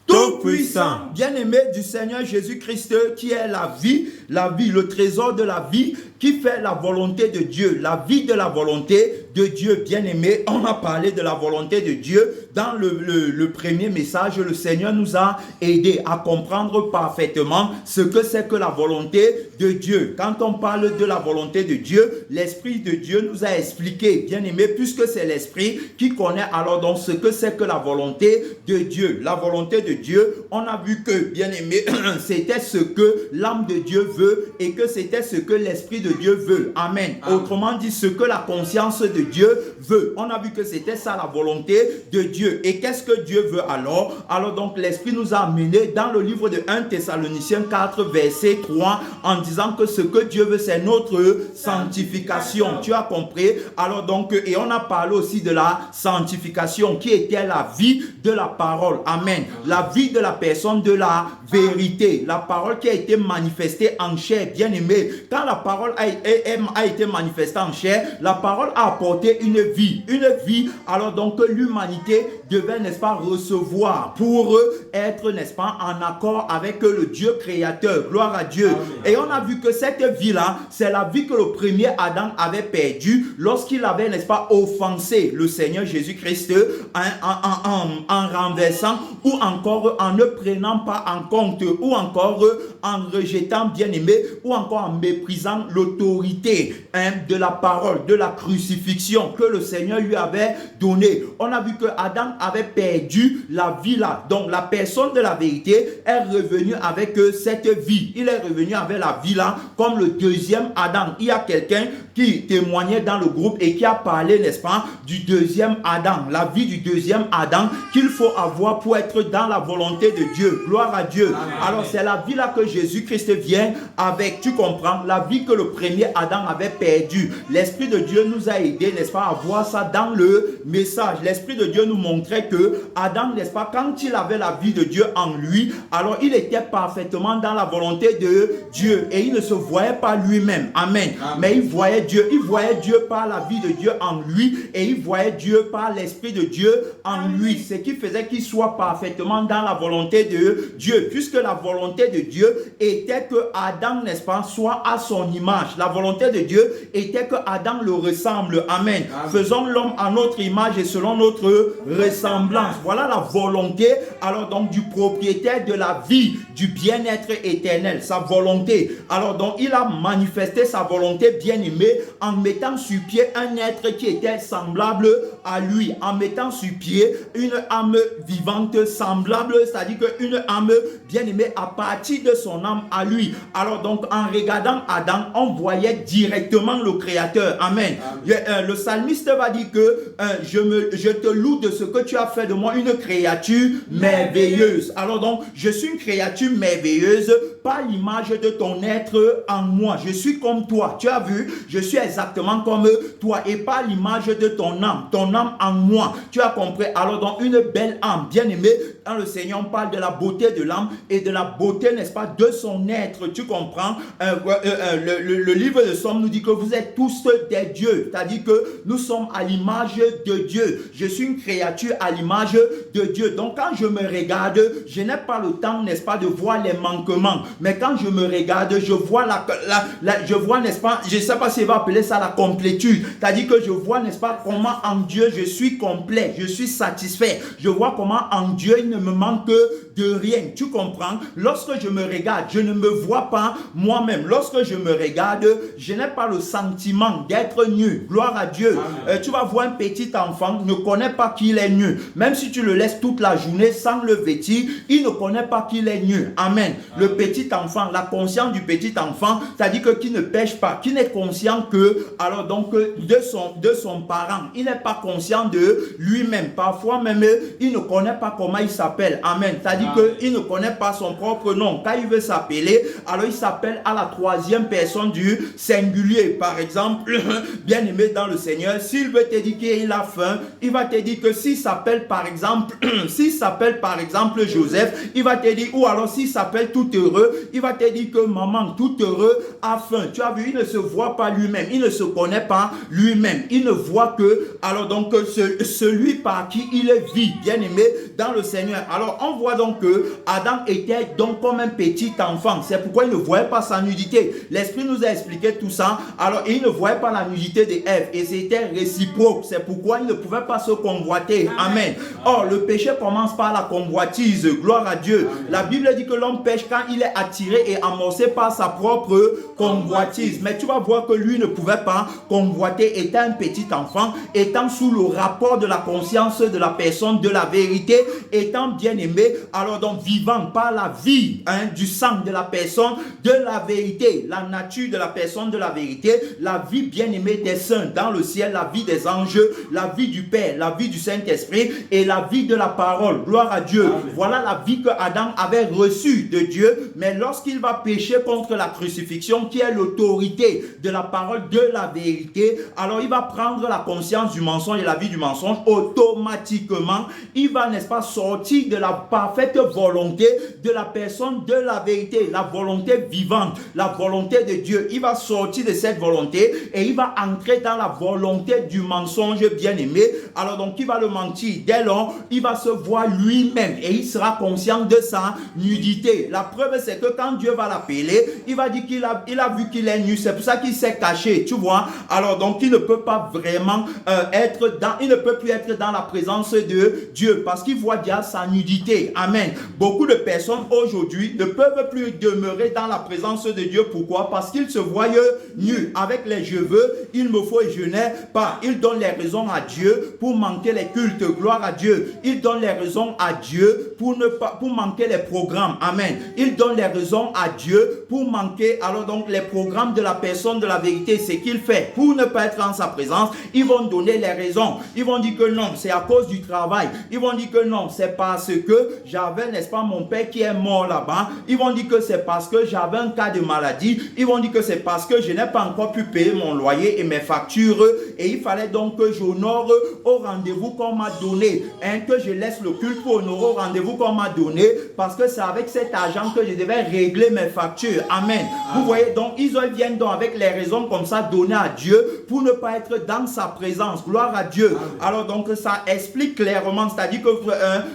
Tout-puissant, bien-aimé du Seigneur Jésus-Christ, qui est la vie, le trésor de la vie, qui fait la volonté de Dieu, la vie de la volonté de Dieu, bien-aimé. On a parlé de la volonté de Dieu dans le premier message. Le Seigneur nous a aidé à comprendre parfaitement ce que c'est que la volonté de Dieu. Quand on parle de la volonté de Dieu, l'Esprit de Dieu nous a expliqué, bien-aimé, puisque c'est l'Esprit qui connaît alors donc ce que c'est que la volonté de Dieu. La volonté de Dieu, on a vu que, bien-aimé, c'était ce que l'âme de Dieu veut et que c'était ce que l'Esprit de Dieu veut. Amen. Autrement dit, ce que la conscience de Dieu veut. On a vu que c'était ça la volonté de Dieu. Et qu'est-ce que Dieu veut alors? Alors donc l'Esprit nous a amené dans le livre de 1 Thessaloniciens 4 verset 3 en disant que ce que Dieu veut c'est notre sanctification. Tu as compris? Alors donc, et on a parlé aussi de la sanctification qui était la vie de la parole. Amen. La vie de la personne de la vérité. La parole qui a été manifestée en chair, bien aimé. Quand la parole a été manifestée en chair, la parole a apporté une vie. Une vie, alors donc l'humanité devait, n'est-ce pas, recevoir pour être, n'est-ce pas, en accord avec le Dieu créateur. Gloire à Dieu. Amen. Et on a vu que cette vie-là, c'est la vie que le premier Adam avait perdue lorsqu'il avait, n'est-ce pas, offensé le Seigneur Jésus-Christ en renversant ou encore en ne prenant pas en compte ou encore en rejetant, bien aimé, ou encore en méprisant l'autorité de la parole, de la crucifixion que le Seigneur lui avait donnée. On a vu que Adam avait perdu la vie là. Donc la personne de la vérité est revenue avec cette vie. Il est revenu avec la vie là comme le deuxième Adam. Il y a quelqu'un qui témoignait dans le groupe et qui a parlé, n'est-ce pas, du deuxième Adam. La vie du deuxième Adam qu'il faut avoir pour être dans la volonté de Dieu. Gloire à Dieu. Amen. Alors c'est la vie là que Jésus-Christ vient avec, tu comprends, la vie que le premier Adam avait perdue. L'Esprit de Dieu nous a aidé, n'est-ce pas, à voir ça dans le message. L'Esprit de Dieu nous montrait que Adam, n'est-ce pas, quand il avait la vie de Dieu en lui, alors il était parfaitement dans la volonté de Dieu et il ne se voyait pas lui-même. Amen. Amen. Mais il voyait Dieu par la vie de Dieu en lui et il voyait Dieu par l'Esprit de Dieu en lui. Ce qui faisait qu'il soit parfaitement dans la volonté de Dieu, puisque la volonté de Dieu était que Adam, n'est-ce pas, soit à son image. La volonté de Dieu était que Adam le ressemble. Amen. Amen. Faisons l'homme à notre image et selon notre ressemblance. Voilà la volonté, alors donc, du propriétaire de la vie, du bien-être éternel, sa volonté. Alors donc, il a manifesté sa volonté, bien-aimé, en mettant sur pied un être qui était semblable à lui, en mettant sur pied une âme vivante semblable, c'est-à-dire qu'une âme bien-aimée à partir de son âme à lui. Alors donc, en regardant Adam, on voyait directement le Créateur. Amen. Amen. Le psalmiste va dire que je te loue de ce que tu as fait de moi une créature merveilleuse. Alors donc, je suis une créature merveilleuse par l'image de ton être en moi. Je suis comme toi. Tu as vu? Je suis exactement comme toi et par l'image de ton âme en moi. Tu as compris? Alors donc, une belle âme, bien aimée, dans le Seigneur, on parle de la beauté de l'âme et de la beauté, n'est-ce pas, de son être. Tu comprends? Le livre de Somme nous dit que vous êtes tous des dieux. C'est-à-dire que nous sommes à l'image de Dieu. Je suis une créature à l'image de Dieu. Donc, quand je me regarde, je n'ai pas le temps, n'est-ce pas, de voir les manquements. Mais quand je me regarde, je vois je vois, n'est-ce pas, je ne sais pas si on va appeler ça la complétude. C'est-à-dire que je vois, n'est-ce pas, comment en Dieu je suis complet, je suis satisfait. Je vois comment en Dieu il ne me manque de rien. Tu comprends? Lorsque je me regarde, je ne me vois pas moi-même. Lorsque je me regarde, je n'ai pas le sentiment d'être nu. Gloire à Dieu. Tu vas voir un petit enfant, ne connaît pas qu'il est nu. Même si tu le laisses toute la journée sans le vêtir, il ne connaît pas qu'il est nu. Amen. Le petit enfant, la conscience du petit enfant, c'est-à-dire que qui ne pêche pas, qui n'est conscient que, alors donc, de son parent. Il n'est pas conscient de lui-même. Parfois même, il ne connaît pas comment il s'appelle. Amen. C'est-à-dire qu'il ne connaît pas son propre nom. Quand il veut s'appeler, alors il s'appelle à la troisième personne du singulier. Par exemple, bien-aimé dans le Seigneur, s'il veut te dire qu'il a faim, il va te dire que s'il s'appelle par exemple, Joseph, il va te dire, ou alors s'il s'appelle tout heureux, il va te dire que maman tout heureux a faim. Tu as vu, il ne se voit pas lui-même, il ne se connaît pas lui-même, il ne voit que, alors donc, celui par qui il vit, bien-aimé dans le Seigneur. Alors on voit donc que Adam était donc comme un petit enfant. C'est pourquoi il ne voyait pas sa nudité. L'Esprit nous a expliqué tout ça. Alors il ne voyait pas la nudité d'Ève et c'était réciproque. C'est pourquoi il ne pouvait pas se convoiter. Amen. Or le péché commence par la convoitise. Gloire à Dieu. La Bible dit que l'homme pêche quand il est attiré et amorcé par sa propre convoitise. Mais tu vas voir que lui ne pouvait pas convoiter étant un petit enfant, étant sous le rapport de la conscience de la personne de la vérité, étant bien aimé, alors donc vivant par la vie du sang de la personne de la vérité, la nature de la personne de la vérité, la vie bien aimée des saints dans le ciel, la vie des anges, la vie du Père, la vie du Saint-Esprit et la vie de la parole. Gloire à Dieu. Amen. Voilà la vie que Adam avait reçue de Dieu, mais lorsqu'il va pécher contre la crucifixion qui est l'autorité de la parole de la vérité, alors il va prendre la conscience du mensonge et la vie du mensonge. Automatiquement il va, n'est-ce pas, sortir de la parfaite volonté de la personne de la vérité, la volonté vivante, la volonté de Dieu. Il va sortir de cette volonté et il va entrer dans la volonté du mensonge bien-aimé. Alors donc il va le mentir. Dès lors, il va se voir lui-même et il sera conscient de sa nudité. La preuve, c'est que quand Dieu va l'appeler, il va dire qu'il a vu qu'il est nu. C'est pour ça qu'il s'est caché, tu vois. Alors donc il ne peut pas vraiment il ne peut plus être dans la présence de Dieu parce qu'il voit déjà sa nudité. Amen. Beaucoup de personnes aujourd'hui ne peuvent plus demeurer dans la présence de Dieu. Pourquoi? Parce qu'ils se voient nus. Avec les je veux, il me faut et je n'ai pas. Ils donnent les raisons à Dieu pour manquer les cultes. Gloire à Dieu. Ils donnent les raisons à Dieu pour manquer les programmes. Amen. Ils donnent les raisons à Dieu pour manquer alors donc les programmes de la personne de la vérité. C'est qu'il fait pour ne pas être en sa présence. Ils vont donner les raisons. Ils vont dire que non, c'est à cause du travail. Ils vont dire que non, c'est parce que j'avais, n'est-ce pas, mon père qui est mort là-bas. Ils vont dire que c'est parce que j'avais un cas de maladie. Ils vont dire que c'est parce que je n'ai pas encore pu payer mon loyer et mes factures. Et il fallait donc que j'honore au rendez-vous qu'on m'a donné. Que je laisse le culte pour honorer au rendez-vous qu'on m'a donné. Parce que c'est avec cet argent que je devais régler mes factures. Amen. Vous voyez, donc ils viennent donc avec les raisons comme ça données à Dieu pour ne pas être dans sa présence. Gloire à Dieu. Amen. Alors donc ça explique clairement, c'est-à-dire que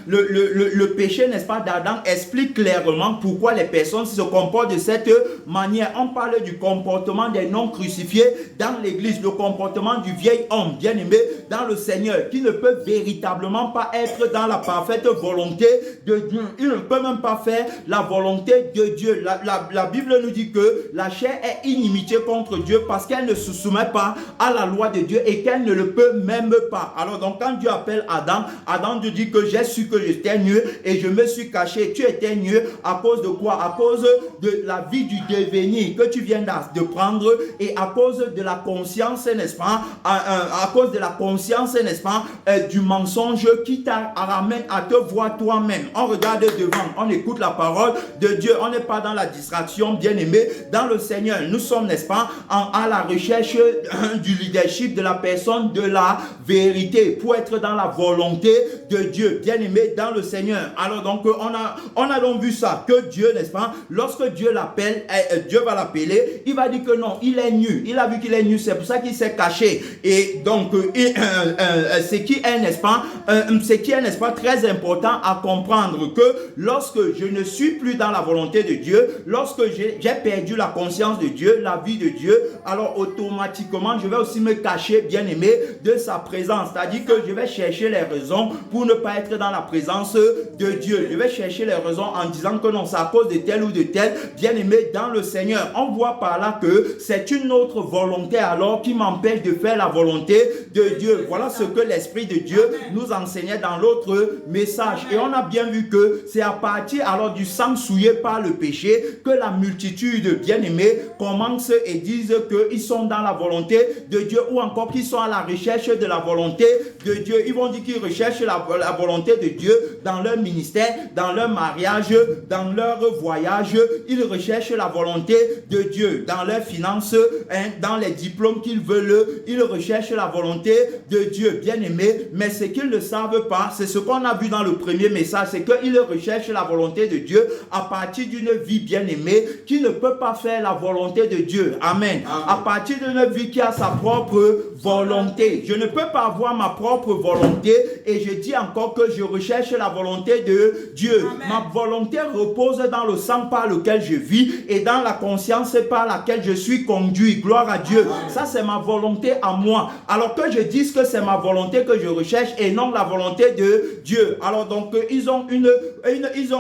le péché, n'est-ce pas, d'Adam explique clairement pourquoi les personnes se comportent de cette manière. On parle du comportement des non crucifiés dans l'église, le comportement du vieil homme bien-aimé dans le Seigneur qui ne peut véritablement pas être dans la parfaite volonté de Dieu. Il ne peut même pas faire la volonté de Dieu. La Bible nous dit que la chair est inimitié contre Dieu parce qu'elle ne se soumet pas à la loi de Dieu et qu'elle ne le peut même pas. Alors donc quand Dieu appelle Adam, Adam te dit que j'ai su que j'étais nu et je me suis caché. Tu étais nu à cause de quoi? À cause de la vie du devenir que tu viens de prendre et à cause de la conscience, n'est-ce pas? À cause de la conscience, n'est-ce pas? Du mensonge qui t'amène à te voir toi-même. On regarde devant, on écoute la parole de Dieu. On n'est pas dans la distraction, bien-aimé, dans le Seigneur. Nous sommes, n'est-ce pas, à la recherche du leadership de la personne de la vérité pour être dans la volonté de Dieu, bien-aimé, dans le Seigneur. Alors donc, on a donc vu ça, que Dieu, n'est-ce pas, lorsque Dieu l'appelle, Dieu va l'appeler, il va dire que non, il est nu. Il a vu qu'il est nu, c'est pour ça qu'il s'est caché. Et donc, ce qui est, n'est-ce pas, très important à comprendre que lorsque je ne suis plus dans la volonté de Dieu, lorsque j'ai perdu la conscience de Dieu, la vie de Dieu, alors automatiquement, je vais aussi me cacher, bien-aimé, de sa présence. C'est-à-dire que je vais chercher les raisons pour ne pas être dans la présence de Dieu. Je vais chercher les raisons en disant que non, c'est à cause de tel ou de tel, bien-aimé dans le Seigneur. On voit par là que c'est une autre volonté alors qui m'empêche de faire la volonté de Dieu. Voilà ce que l'Esprit de Dieu nous enseignait dans l'autre message. Et on a bien vu que c'est à partir alors du sang souillé par le péché que la multitude, bien-aimés, commence et disent qu'ils sont dans la volonté de Dieu ou encore qu'ils sont à la recherche de la volonté de Dieu. Ils vont dire qu'ils recherchent la volonté de Dieu dans leur ministère, dans leur mariage, dans leur voyage. Ils ils recherchent la volonté de Dieu dans leurs finances, dans les diplômes qu'ils veulent, ils recherchent la volonté de Dieu, bien aimé. Mais ce qu'ils ne savent pas, c'est ce qu'on a vu dans le premier message, c'est qu'ils recherchent la volonté de Dieu à partir d'une vie bien aimée qui ne peut pas faire la volonté de Dieu. Amen. À partir d'une vie qui a sa propre volonté. Je ne peux pas avoir ma propre volonté et je dis encore que je recherche la volonté de Dieu. Amen. Ma volonté repose dans le sang par lequel je vis et dans la conscience par laquelle je suis conduit. Gloire à Dieu. Amen. Ça, c'est ma volonté à moi. Alors que je dise que c'est ma volonté que je recherche et non la volonté de Dieu. Alors donc, ils ont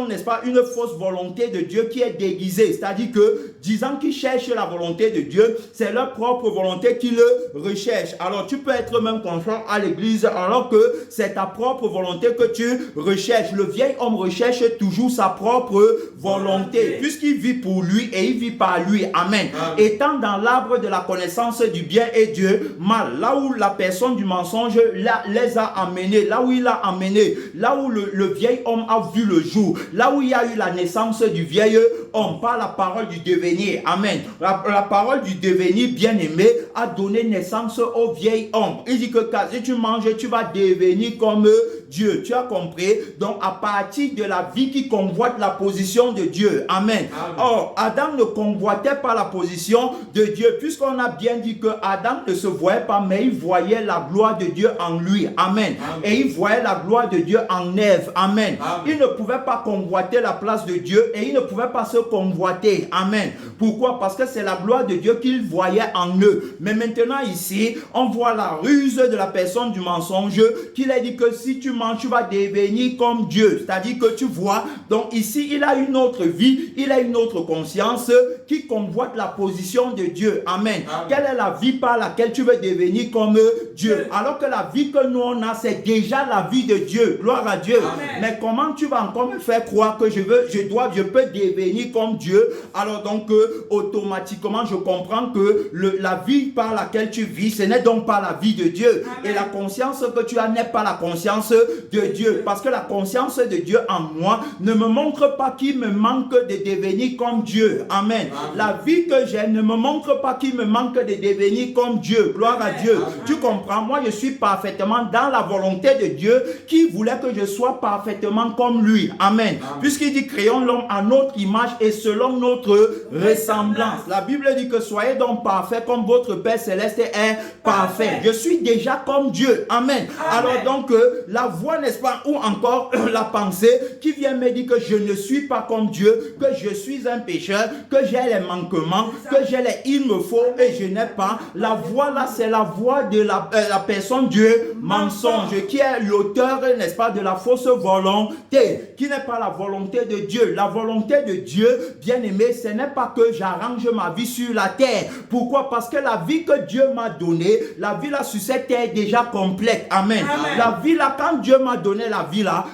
n'est-ce pas, une fausse volonté de Dieu qui est déguisée. C'est-à-dire que, disant qu'ils cherchent la volonté de Dieu, c'est leur propre volonté qu'ils recherchent. Alors, tu peux être même confiant à l'église alors que c'est ta propre volonté que tu recherches. Le vieil homme recherche toujours sa propre volonté, puisqu'il vit pour lui et il vit par lui. Amen. Étant dans l'arbre de la connaissance du bien et du mal, là où la personne du mensonge les a amenés, là où il a amené, là où le vieil homme a vu le jour, là où il y a eu la naissance du vieil homme, par la parole du devenir. Amen. La parole du devenir, bien aimé, a donné naissance au vieil homme. Il dit que si tu manges, tu vas devenir comme Dieu. Tu as compris? Donc, à partir de la vie qui convoite la position de Dieu. Amen. Or, Adam ne convoitait pas la position de Dieu, puisqu'on a bien dit que Adam ne se voyait pas, mais il voyait la gloire de Dieu en lui. Amen. Et il voyait la gloire de Dieu en Ève. Amen. Il ne pouvait pas convoiter la place de Dieu et il ne pouvait pas se convoiter. Amen. Pourquoi? Parce que c'est la gloire de Dieu qu'il voyait en eux. Mais maintenant ici, on voit la ruse de la personne du mensonge qu'il a dit que si tu manges, tu vas devenir comme Dieu. C'est-à-dire que tu vois, donc ici, il a une autre vie, il a une autre conscience qui convoite la position de Dieu. Amen. Quelle est la vie par laquelle tu veux devenir comme Dieu? Alors que la vie que nous on a, c'est déjà la vie de Dieu. Gloire à Dieu. Amen. Mais comment tu vas encore me faire croire que je peux devenir comme Dieu? Alors donc, automatiquement, je comprends que la vie par laquelle tu vis, ce n'est donc pas la vie de Dieu. Amen. Et la conscience que tu as n'est pas la conscience de Dieu. Parce que la conscience de Dieu en moi ne me montre pas qu'il me manque de devenir comme Dieu. Amen. Amen. La vie que j'ai ne me montre pas qu'il me manque de devenir comme Dieu. Gloire à Dieu. Amen. Tu comprends? Moi, je suis parfaitement dans la volonté de Dieu qui voulait que je sois parfaitement comme lui. Amen. Puisqu'il dit créons l'homme à notre image et selon notre ressemblance. La Bible dit que soyez donc parfaits comme votre Père Céleste est parfait. Je suis déjà comme Dieu. Amen. Alors donc, la voix, n'est-ce pas, ou encore la pensée qui vient me dire que je ne suis pas comme Dieu, que je suis un pécheur, que j'ai les manquements, que j'ai les il me faut et je n'ai pas. La voix là, c'est la voix de la personne du mensonge qui est l'auteur, n'est-ce pas, de la fausse volonté, qui n'est pas la volonté de Dieu. La volonté de Dieu, bien aimé, ce n'est pas que j'arrange ma vie sur la terre. Pourquoi? Parce que la vie que Dieu m'a donnée, la vie là sur cette terre est déjà complète. Amen. Amen. La vie là, quand Dieu m'a donné la vie là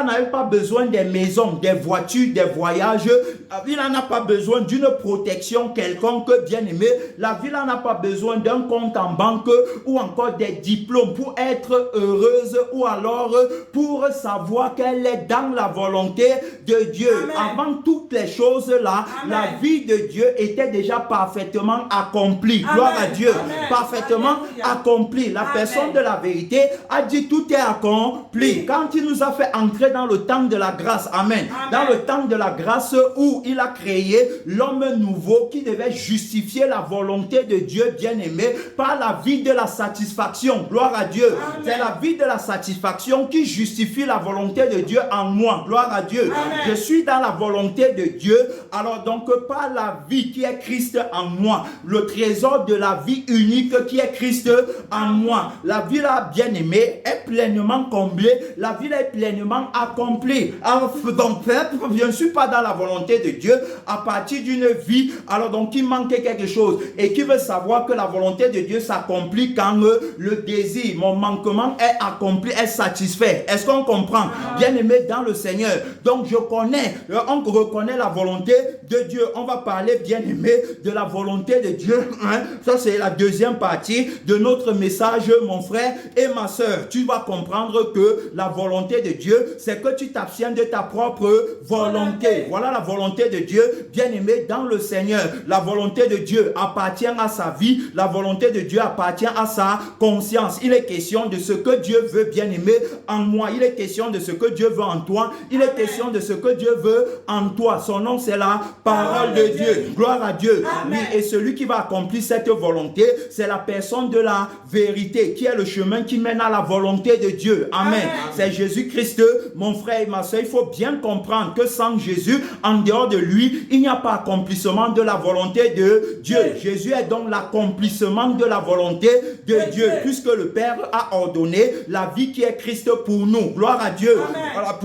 n'avait pas besoin des maisons, des voitures, des voyages. La vie là n'a pas besoin d'une protection quelconque, bien aimé. La vie là n'a pas besoin d'un compte en banque ou encore des diplômes pour être heureuse ou alors pour savoir qu'elle est dans la volonté de Dieu. Amen. Avant toutes les choses là, amen, la vie de Dieu était déjà parfaitement accomplie. Amen. Gloire à Dieu. Amen. Parfaitement accomplie. La personne de la vérité a dit tout est accompli. Quand il nous a fait entrer dans le temps de la grâce, amen, dans le temps de la grâce où il a créé l'homme nouveau qui devait justifier la volonté de Dieu bien-aimé par la vie de la satisfaction. Gloire à Dieu. Amen. C'est la vie de la satisfaction qui justifie la volonté de Dieu en moi. Gloire à Dieu. Amen. Je suis dans la volonté de Dieu. Alors donc par la vie qui est Christ en moi, le trésor de la vie unique qui est Christ en moi, la vie là bien-aimée est pleinement comblée, la vie là est pleinement accomplie. Alors donc je ne suis pas dans la volonté de Dieu à partir d'une vie alors donc il manque quelque chose et qui veut savoir que la volonté de Dieu s'accomplit quand le désir, mon manquement est accompli, est satisfait. Est-ce qu'on comprend? Bien aimé dans le Seigneur. Donc on reconnaît la volonté de Dieu. On va parler, bien-aimé, de la volonté de Dieu. Ça, c'est la deuxième partie de notre message, mon frère et ma soeur. Tu vas comprendre que la volonté de Dieu, c'est que tu t'abstiennes de ta propre volonté. Voilà la volonté de Dieu, bien-aimé, dans le Seigneur. La volonté de Dieu appartient à sa vie. La volonté de Dieu appartient à sa conscience. Il est question de ce que Dieu veut, bien-aimé, en moi. Il est question de ce que Dieu veut en toi. Il est question de ce que Dieu veut en toi. Son nom, c'est la parole de Dieu. Gloire à Dieu. Oui, et celui qui va accomplir cette volonté, c'est la personne de la vérité, qui est le chemin qui mène à la volonté de Dieu. Amen. C'est Jésus-Christ, mon frère et ma soeur. Il faut bien comprendre que sans Jésus, en dehors de lui, il n'y a pas accomplissement de la volonté de Dieu. Jésus est donc l'accomplissement de la volonté de Dieu, puisque le Père a ordonné la vie qui est Christ pour nous. Gloire à Dieu. Voilà,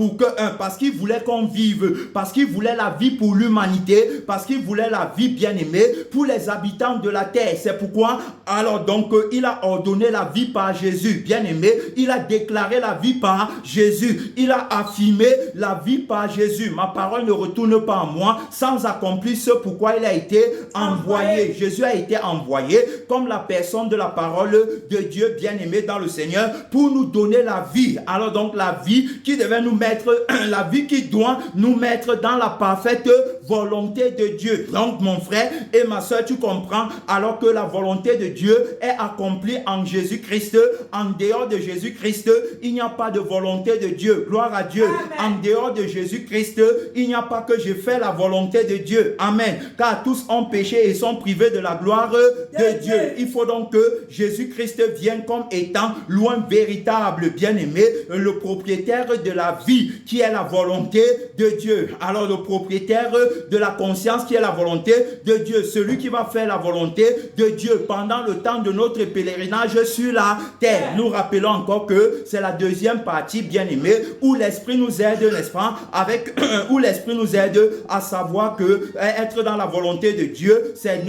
parce qu'il voulait qu'on vive, parce qu'il voulait la vie pour l'humanité, parce qu'il voulait la vie, bien-aimée, pour les habitants de la terre. C'est pourquoi, alors donc, il a ordonné la vie par Jésus. Bien-aimé, il a déclaré la vie par Jésus. Il a affirmé la vie par Jésus. Ma parole ne retourne pas en moi sans accomplir ce pourquoi il a été envoyé. Jésus a été envoyé comme la personne de la parole de Dieu, bien-aimé dans le Seigneur, pour nous donner la vie. Alors donc, la vie qui devait nous mettre, la vie qui doit nous mettre dans la parfaite volonté de Dieu. Donc, mon frère et ma soeur, tu comprends, alors que la volonté de Dieu est accomplie en Jésus-Christ. En dehors de Jésus-Christ, il n'y a pas de volonté de Dieu. Gloire à Dieu. Amen. En dehors de Jésus-Christ, il n'y a pas que je fais la volonté de Dieu. Amen. Car tous ont péché et sont privés de la gloire de Dieu. Il faut donc que Jésus-Christ vienne comme étant loin véritable, bien-aimé, le propriétaire de la vie qui est la volonté de Dieu. Alors le propriétaire de la conscience qui est la volonté de Dieu, celui qui va faire la volonté de Dieu pendant le temps de notre pèlerinage sur la terre. Nous rappelons encore que c'est la deuxième partie, bien-aimé, où l'Esprit nous aide, n'est-ce pas, où l'Esprit nous aide à savoir que être dans la volonté de Dieu, c'est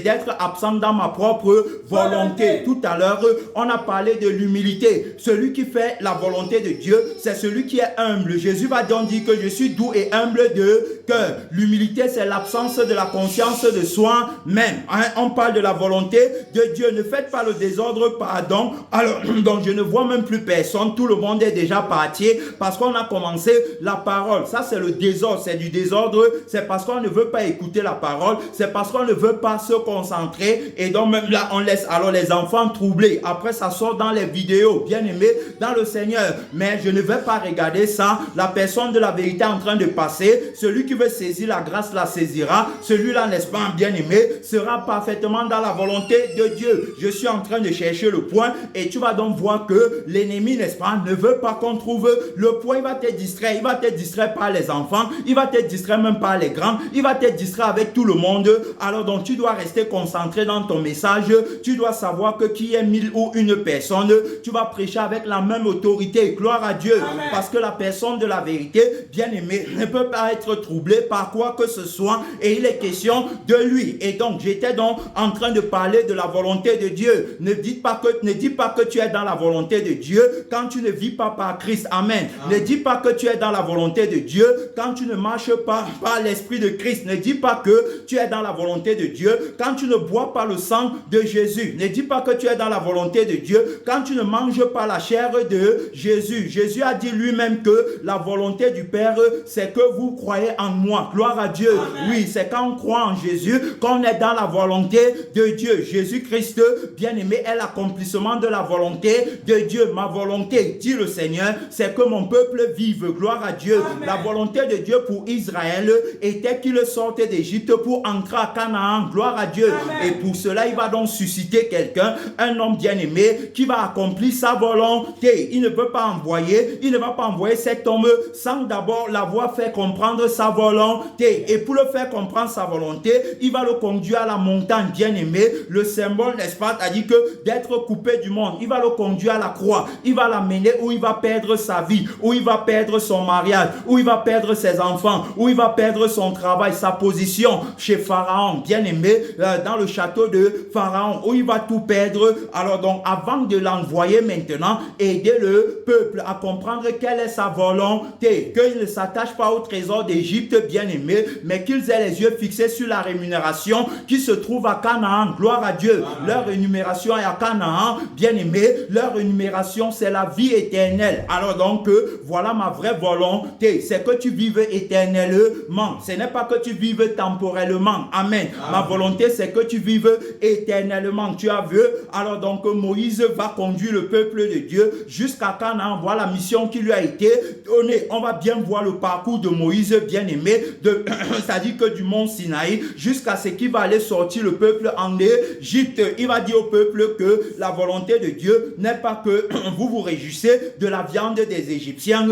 d'être absent dans ma propre volonté. Tout à l'heure, on a parlé de l'humilité. Celui qui fait la volonté de Dieu, c'est celui qui est humble. Jésus va donc dire que je suis doux et humble de cœur. L'humilité, c'est l'absence de la conscience de soi-même. On parle de la volonté de Dieu. Ne faites pas le désordre, pardon. Alors, donc je ne vois même plus personne. Tout le monde est déjà parti parce qu'on a commencé la parole. Ça, c'est le désordre. C'est du désordre. C'est parce qu'on ne veut pas écouter la parole. C'est parce qu'on ne veut pas se concentrer. Et donc, même là, on laisse alors les enfants troublés. Après, ça sort dans les vidéos. Bien aimé dans le Seigneur. Mais je ne vais pas regarder ça. La personne de la vérité est en train de passer. Celui qui veut saisir la grâce la saisira. Celui-là, n'est-ce pas, bien aimé, sera parfaitement dans la volonté de Dieu. Je suis en train de chercher le point et tu vas donc voir que l'ennemi, n'est-ce pas, ne veut pas qu'on trouve le point. Il va te distraire. Il va te distraire par les enfants. Il va te distraire même par les grands. Il va te distraire avec tout le monde. Alors donc, tu dois rester concentré dans ton message. Tu dois savoir que qui est 1000 ou une personne, tu vas prêcher avec la même autorité. Gloire à Dieu. Amen. Parce que la personne de la vérité, bien aimée, ne peut pas être troublée par quoi que ce soit. Et il est question de lui. Et donc, j'étais donc en train de parler de la volonté de Dieu. Ne dis pas que tu es dans la volonté de Dieu quand tu ne vis pas par Christ. Amen. Ne dis pas que tu es dans la volonté de Dieu quand tu ne marches pas par l'Esprit de Christ. Ne dis pas que tu es dans la volonté de Dieu quand tu ne bois pas le sang de Jésus. Ne dis pas que tu es dans la volonté de Dieu quand tu ne manges pas la chair de Jésus. Jésus a dit lui-même que la volonté du Père, c'est que vous croyez en moi. Gloire à Dieu. Amen. Oui, c'est quand on croit en Jésus qu'on est dans la volonté de Dieu. Jésus-Christ, bien-aimé, est l'accomplissement de la volonté de Dieu. Ma volonté, dit le Seigneur, c'est que mon peuple vive. Gloire à Dieu. Amen. La volonté de Dieu pour Israël était qu'il sorte d'Égypte pour entrer à Canaan. Gloire à Dieu. Amen. Et pour cela, il va donc susciter quelqu'un, un homme bien-aimé, qui va accomplir sa volonté. Il ne va pas envoyer cet homme sans d'abord l'avoir fait comprendre sa volonté. Et pour le faire comprendre sa volonté, il va le conduire à la montagne, bien-aimé. Le symbole, n'est-ce pas, a dit que d'être coupé du monde. Il va le conduire à la croix. Il va l'amener où il va perdre sa vie, où il va perdre son mariage, où il va perdre ses enfants, où il va perdre son travail, sa position chez Pharaon, bien-aimé, dans le château de Pharaon, où il va tout perdre. Alors donc, avant de l'envoyer maintenant, aider le peuple à comprendre comprendre quelle est sa volonté, qu'ils ne s'attachent pas au trésor d'Égypte, bien-aimé, mais qu'ils aient les yeux fixés sur la rémunération qui se trouve à Canaan. Gloire à Dieu. Leur rémunération est à Canaan, bien-aimé. Leur rémunération, c'est la vie éternelle. Alors donc, voilà ma vraie volonté. C'est que tu vives éternellement. Ce n'est pas que tu vives temporellement. Amen. Ma volonté, c'est que tu vives éternellement. Tu as vu? Alors donc, Moïse va conduire le peuple de Dieu jusqu'à Canaan. Voilà la mission qui lui a été donnée. On va bien voir le parcours de Moïse, bien-aimé, c'est-à-dire que du mont Sinaï jusqu'à ce qu'il va aller sortir le peuple en Égypte. Il va dire au peuple que la volonté de Dieu n'est pas que vous vous réjouissez de la viande des Égyptiens,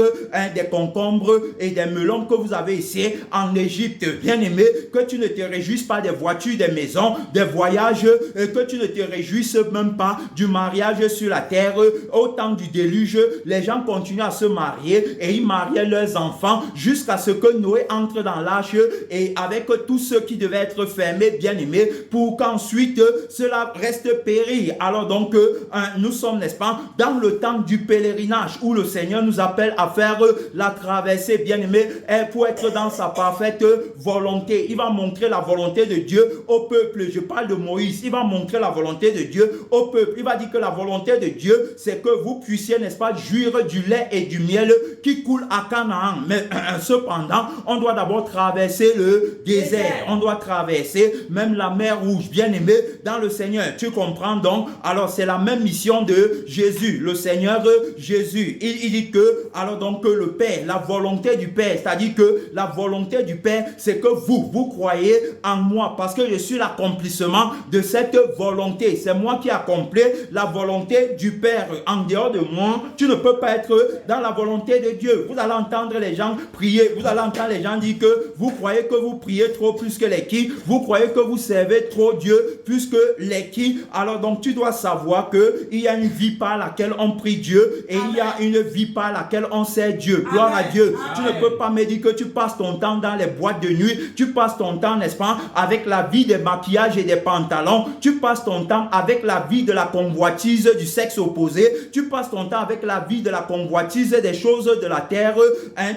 des concombres et des melons que vous avez ici en Égypte. Bien-aimé, que tu ne te réjouisses pas des voitures, des maisons, des voyages, que tu ne te réjouisses même pas du mariage sur la terre. Au temps du déluge, les gens continuent à se marier et ils mariaient leurs enfants jusqu'à ce que Noé entre dans l'arche et avec tous ceux qui devaient être fermés, bien-aimés, pour qu'ensuite cela reste péri. Alors donc, nous sommes, n'est-ce pas, dans le temps du pèlerinage où le Seigneur nous appelle à faire la traversée, bien-aimés, pour être dans sa parfaite volonté. Il va montrer la volonté de Dieu au peuple. Je parle de Moïse. Il va montrer la volonté de Dieu au peuple. Il va dire que la volonté de Dieu, c'est que vous puissiez, n'est-ce pas, jouir du lait et du miel qui coule à Canaan. Mais cependant, on doit d'abord traverser le désert. On doit traverser même la mer Rouge. Bien-aimé dans le Seigneur. Tu comprends donc? Alors, c'est la même mission de Jésus. Le Seigneur Jésus. Il dit que, alors donc, que le Père, la volonté du Père, c'est-à-dire que la volonté du Père, c'est que vous croyez en moi parce que je suis l'accomplissement de cette volonté. C'est moi qui accomplis la volonté du Père. En dehors de moi, tu ne peux pas être dans la volonté de Dieu. Vous allez entendre les gens prier. Vous allez entendre les gens dire que vous croyez que vous priez trop plus que les qui. Vous croyez que vous servez trop Dieu plus que les qui. Alors donc, tu dois savoir qu'il y a une vie par laquelle on prie Dieu et il y a une vie par laquelle on sert Dieu. Gloire à Dieu. Tu ne peux pas me dire que tu passes ton temps dans les boîtes de nuit. Tu passes ton temps, n'est-ce pas, avec la vie des maquillages et des pantalons. Tu passes ton temps avec la vie de la convoitise du sexe opposé. Tu passes ton temps avec la vie de la convoitise des choses de la terre.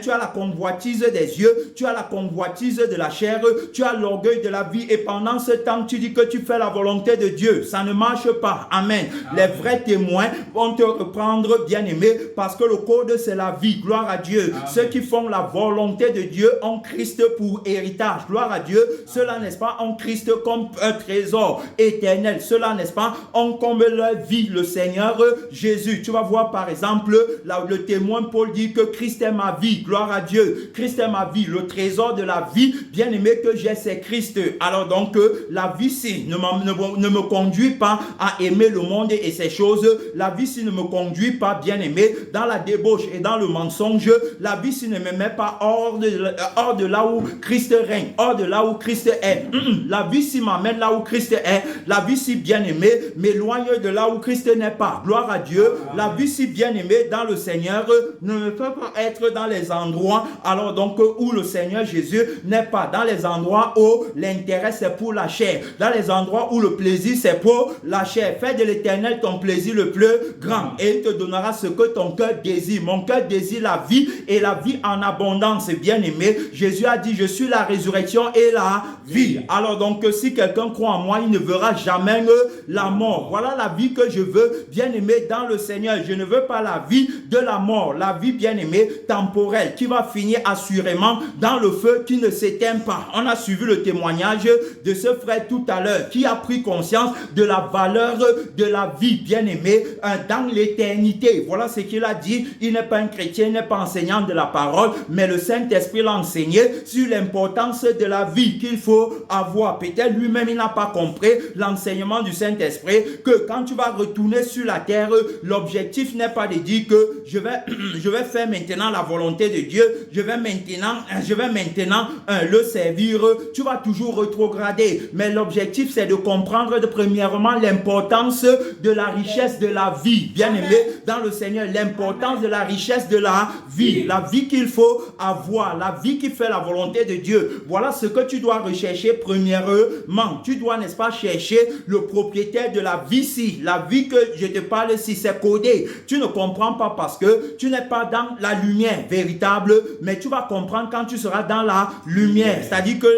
Tu as la convoitise des yeux. Tu as la convoitise de la chair. Tu as l'orgueil de la vie. Et pendant ce temps, tu dis que tu fais la volonté de Dieu. Ça ne marche pas. Amen. Les vrais témoins vont te reprendre, bien-aimé, parce que le code, c'est la vie. Gloire à Dieu. Amen. Ceux qui font la volonté de Dieu ont Christ pour héritage. Gloire à Dieu. Ceux-là, n'est-ce pas, ont Christ comme un trésor éternel. Ceux-là, n'est-ce pas, ont comme leur vie le Seigneur Jésus. Tu vas voir, par exemple, là, le témoin Paul dit que Christ est ma vie. Gloire à Dieu. Christ est ma vie. Le trésor de la vie, bien-aimé, que j'ai, c'est Christ. Alors donc, la vie-ci ne me conduit pas à aimer le monde et ses choses. La vie-ci ne me conduit pas, bien-aimé, dans la débauche et dans le mensonge. La vie-ci ne me met pas hors de là où Christ règne, hors de là où Christ est. La vie-ci m'amène là où Christ est. La vie-ci, bien-aimé, m'éloigne de là où Christ n'est pas. Gloire à Dieu. La vie-ci, bien-aimé, dans le Seigneur, ne peut pas être dans les endroits, alors donc, où le Seigneur Jésus n'est pas. Dans les endroits où l'intérêt, c'est pour la chair. Dans les endroits où le plaisir, c'est pour la chair. Fais de l'Éternel ton plaisir le plus grand et il te donnera ce que ton cœur désire. Mon cœur désire la vie et la vie en abondance. Bien-aimé, Jésus a dit, je suis la résurrection et la vie. Alors donc, si quelqu'un croit en moi, il ne verra jamais la mort. Voilà la vie que je veux, bien-aimé, dans le Seigneur. Je ne veux pas la vie de la mort. La vie, bien-aimé, temporelle, qui va finir assurément dans le feu qui ne s'éteint pas. On a suivi le témoignage de ce frère tout à l'heure qui a pris conscience de la valeur de la vie, bien-aimé, dans l'éternité. Voilà ce qu'il a dit. Il n'est pas un chrétien, il n'est pas enseignant de la parole, mais le Saint-Esprit l'a enseigné sur l'importance de la vie qu'il faut avoir. Peut-être lui-même, il n'a pas compris l'enseignement du Saint-Esprit, que quand tu vas retourner sur la terre, l'objectif n'est pas de dire que je vais faire maintenant la volonté de Dieu, je vais maintenant le servir. Tu vas toujours rétrograder, mais l'objectif c'est de comprendre premièrement l'importance de la richesse de la vie, bien-aimé dans le Seigneur, l'importance de la richesse de la vie qu'il faut avoir, la vie qui fait la volonté de Dieu. Voilà ce que tu dois rechercher premièrement. Tu dois, n'est-ce pas, chercher le propriétaire de la vie-ci. La vie que je te parle, si c'est codé. Tu ne comprends pas parce que que tu n'es pas dans la lumière véritable, mais tu vas comprendre quand tu seras dans la lumière. C'est-à-dire que